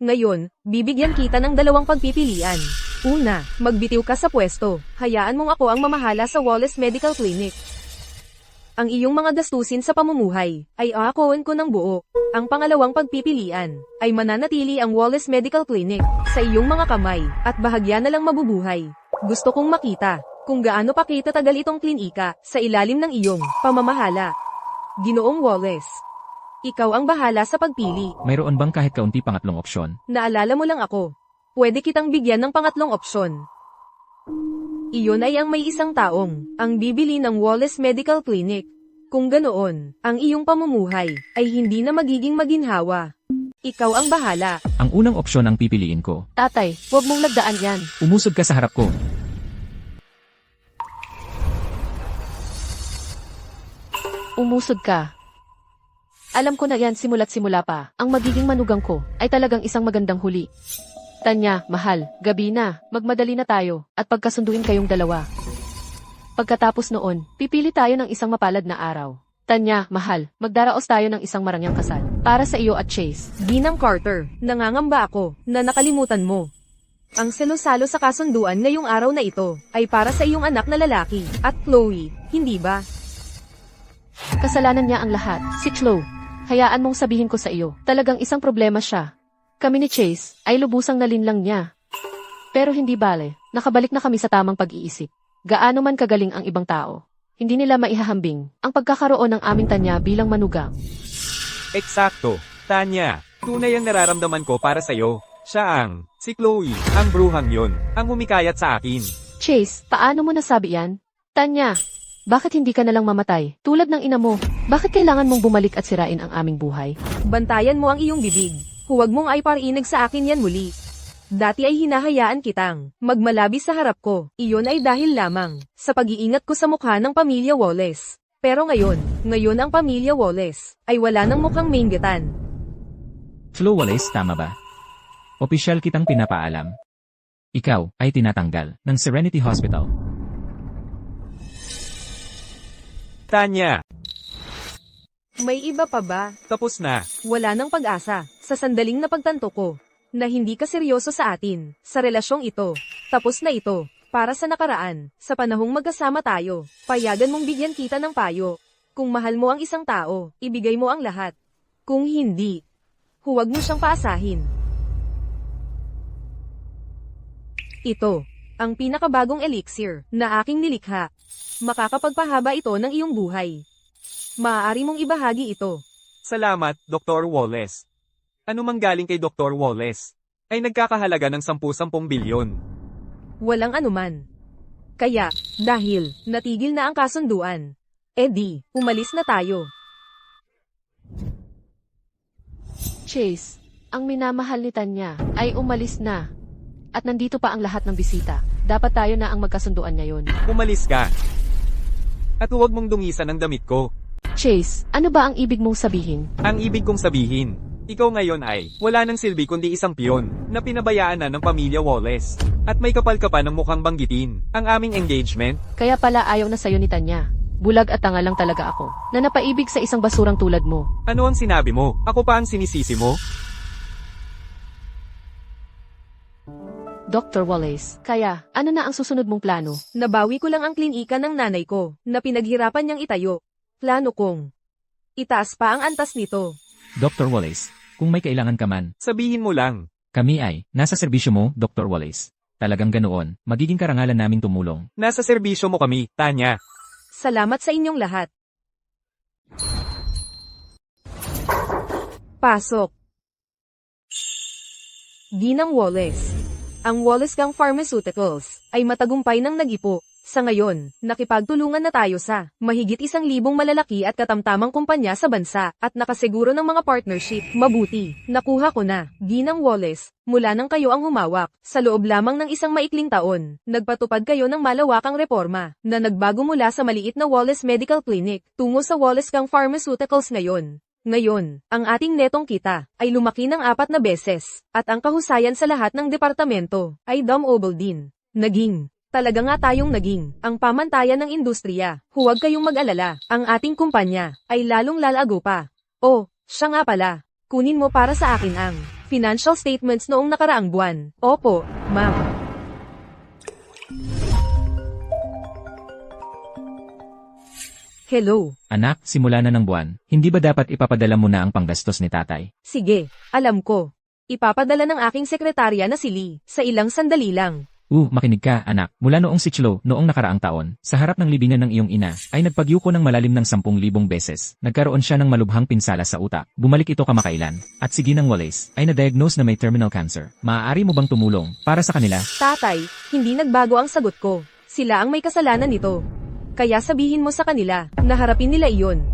Ngayon, bibigyan kita ng dalawang pagpipilian. Una, magbitiw ka sa pwesto. Hayaan mong ako ang mamahala sa Wallace Medical Clinic. Ang iyong mga gastusin sa pamumuhay ay aakuin ko ng buo. Ang pangalawang pagpipilian ay mananatili ang Wallace Medical Clinic sa iyong mga kamay at bahagya na lang mabubuhay. Gusto kong makita kung gaano pa kitatagal itong klinika sa ilalim ng iyong pamamahala. Ginoong Wallace, ikaw ang bahala sa pagpili. Mayroon bang kahit kaunti pangatlong opsyon? Naalala mo lang ako. Pwede kitang bigyan ng pangatlong opsyon. Iyon ay ang may isang taong ang bibili ng Wallace Medical Clinic. Kung ganoon, ang iyong pamumuhay ay hindi na magiging maginhawa. Ikaw ang bahala. Ang unang opsyon ang pipiliin ko. Tatay, huwag mong lagdaan yan. Umusog ka sa harap ko. Umusod ka. Alam ko na yan simula't simula pa. Ang magiging manugang ko ay talagang isang magandang huli. Tanya, mahal, gabi na, magmadali na tayo, at pagkasunduin kayong dalawa. Pagkatapos noon, pipili tayo ng isang mapalad na araw. Tanya, mahal, magdaraos tayo ng isang marangyang kasal. Para sa iyo at Chase. Ginang Carter, nangangamba ako na nakalimutan mo. Ang selos-salo sa kasunduan ngayong araw na ito ay para sa iyong anak na lalaki at Chloe, hindi ba? Kasalanan niya ang lahat, si Chloe. Hayaan mong sabihin ko sa iyo, talagang isang problema siya. Kami ni Chase ay lubusang nalinlang niya. Pero hindi bale, nakabalik na kami sa tamang pag-iisip. Gaano man kagaling ang ibang tao, hindi nila maihahambing ang pagkakaroon ng aming Tanya bilang manugang. Eksakto. Tanya, tunay ang nararamdaman ko para sa'yo. Siya si Chloe, ang bruhang yon, ang humikayat sa akin. Chase, paano mo nasabi yan? Tanya, bakit hindi ka nalang mamatay? Tulad ng ina mo, bakit kailangan mong bumalik at sirain ang aming buhay? Bantayan mo ang iyong bibig. Huwag mong ay parinig sa akin yan muli. Dati ay hinahayaan kitang magmalabis sa harap ko. Iyon ay dahil lamang sa pag-iingat ko sa mukha ng pamilya Wallace. Pero ngayon ang pamilya Wallace ay wala ng mukhang mainggitan. Flo Wallace, tama ba? Opisyal kitang pinapaalam. Ikaw ay tinatanggal ng Serenity Hospital. Tanya, May iba pa ba? tapos na. Wala nang pag-asa, sa sandaling napagtanto ko, na hindi ka seryoso sa atin, sa relasyong ito. Tapos na ito, para sa nakaraan, sa panahong magkasama tayo, payagan mong bigyan kita ng payo. Kung mahal mo ang isang tao, ibigay mo ang lahat. Kung hindi, huwag mo siyang paasahin. Ito, ang pinakabagong elixir na aking nilikha. Makakapagpahaba ito ng iyong buhay. Maaari mong ibahagi ito. Salamat, Dr. Wallace. Ano mang galing kay Dr. Wallace, ay nagkakahalaga ng 10-10 bilyon. Walang anuman. Kaya, dahil, natigil na ang kasunduan. Umalis na tayo. Chase, ang minamahal ni Tanya ay umalis na. At nandito pa ang lahat ng bisita. Dapat tayo na ang magkasunduan ngayon. Umalis ka. At huwag mong dungisan ang damit ko. Chase, ano ba ang ibig mong sabihin? Ang ibig kong sabihin, ikaw ngayon ay wala nang silbi kundi isang piyon na pinabayaan na ng pamilya Wallace. At may kapal ka pa ng mukhang banggitin ang aming engagement. Kaya pala ayaw na sa'yo ni Tanya. Bulag at tanga lang talaga ako, na napaibig sa isang basurang tulad mo. Ano ang sinabi mo? Ako pa ang sinisisi mo? Dr. Wallace, kaya, ano na ang susunod mong plano? Nabawi ko lang ang klinika ng nanay ko, na pinaghirapan niyang itayo. Plano kong itaas pa ang antas nito. Dr. Wallace, kung may kailangan ka man, Sabihin mo lang. kami ay nasa serbisyo mo, Dr. Wallace. Talagang ganoon, magiging karangalan naming tumulong. Nasa serbisyo mo kami, Tanya. Salamat sa inyong lahat. Pasok. Ginang Wallace. Ang Wallace Gang Pharmaceuticals ay matagumpay ng nag-ipo. Sa ngayon, nakipagtulungan na tayo sa mahigit 1,000 malalaki at katamtamang kumpanya sa bansa at nakasiguro ng mga partnership. Mabuti, nakuha ko na. Ginang Wallace, mula nang kayo ang humawak, sa loob lamang ng isang maikling taon, nagpatupad kayo ng malawakang reforma na nagbago mula sa maliit na Wallace Medical Clinic tungo sa Wallace Gang Pharmaceuticals ngayon. Ngayon, ang ating netong kita ay lumaki ng 4 na beses at ang kahusayan sa lahat ng departamento ay double din. Talaga nga tayong naging ang pamantayan ng industriya. Huwag kayong mag-alala, ang ating kumpanya ay lalong lalago pa. Oh, siya nga pala. Kunin mo para sa akin ang financial statements noong nakaraang buwan. Opo, ma'am. Hello. Anak, simula na ng buwan, hindi ba dapat ipapadala mo na ang panggastos ni tatay? Sige, alam ko. Ipapadala ng aking sekretarya na si Lee sa ilang sandali lang. Makinig ka, anak. Mula noong si Chlo, noong nakaraang taon, sa harap ng libingan ng iyong ina, ay nagpagyuko ng malalim ng 10,000 beses. Nagkaroon siya ng malubhang pinsala sa utak. Bumalik ito kamakailan. At si Ginang Wallace, ay na-diagnose na may terminal cancer. Maaari mo bang tumulong para sa kanila? Tatay, hindi nagbago ang sagot ko. Sila ang may kasalanan nito. Kaya sabihin mo sa kanila, na harapin nila iyon.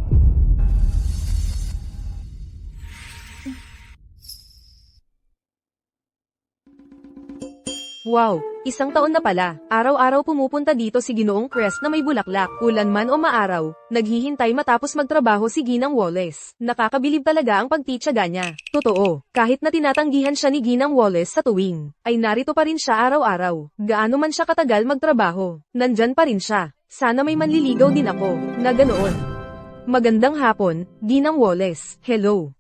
Wow, 1 taon na pala. Araw-araw pumupunta dito si Ginoong Crest na may bulaklak. Ulan man o maaraw, naghihintay matapos magtrabaho si Ginang Wallace. Nakakabilib talaga ang pagtityaga niya. Totoo, kahit na tinatanggihan siya ni Ginang Wallace sa tuwing, ay narito pa rin siya araw-araw. Gaano man siya katagal magtrabaho, nandyan pa rin siya. Sana may manliligaw din ako, na ganoon. Magandang hapon, Ginang Wallace. Hello.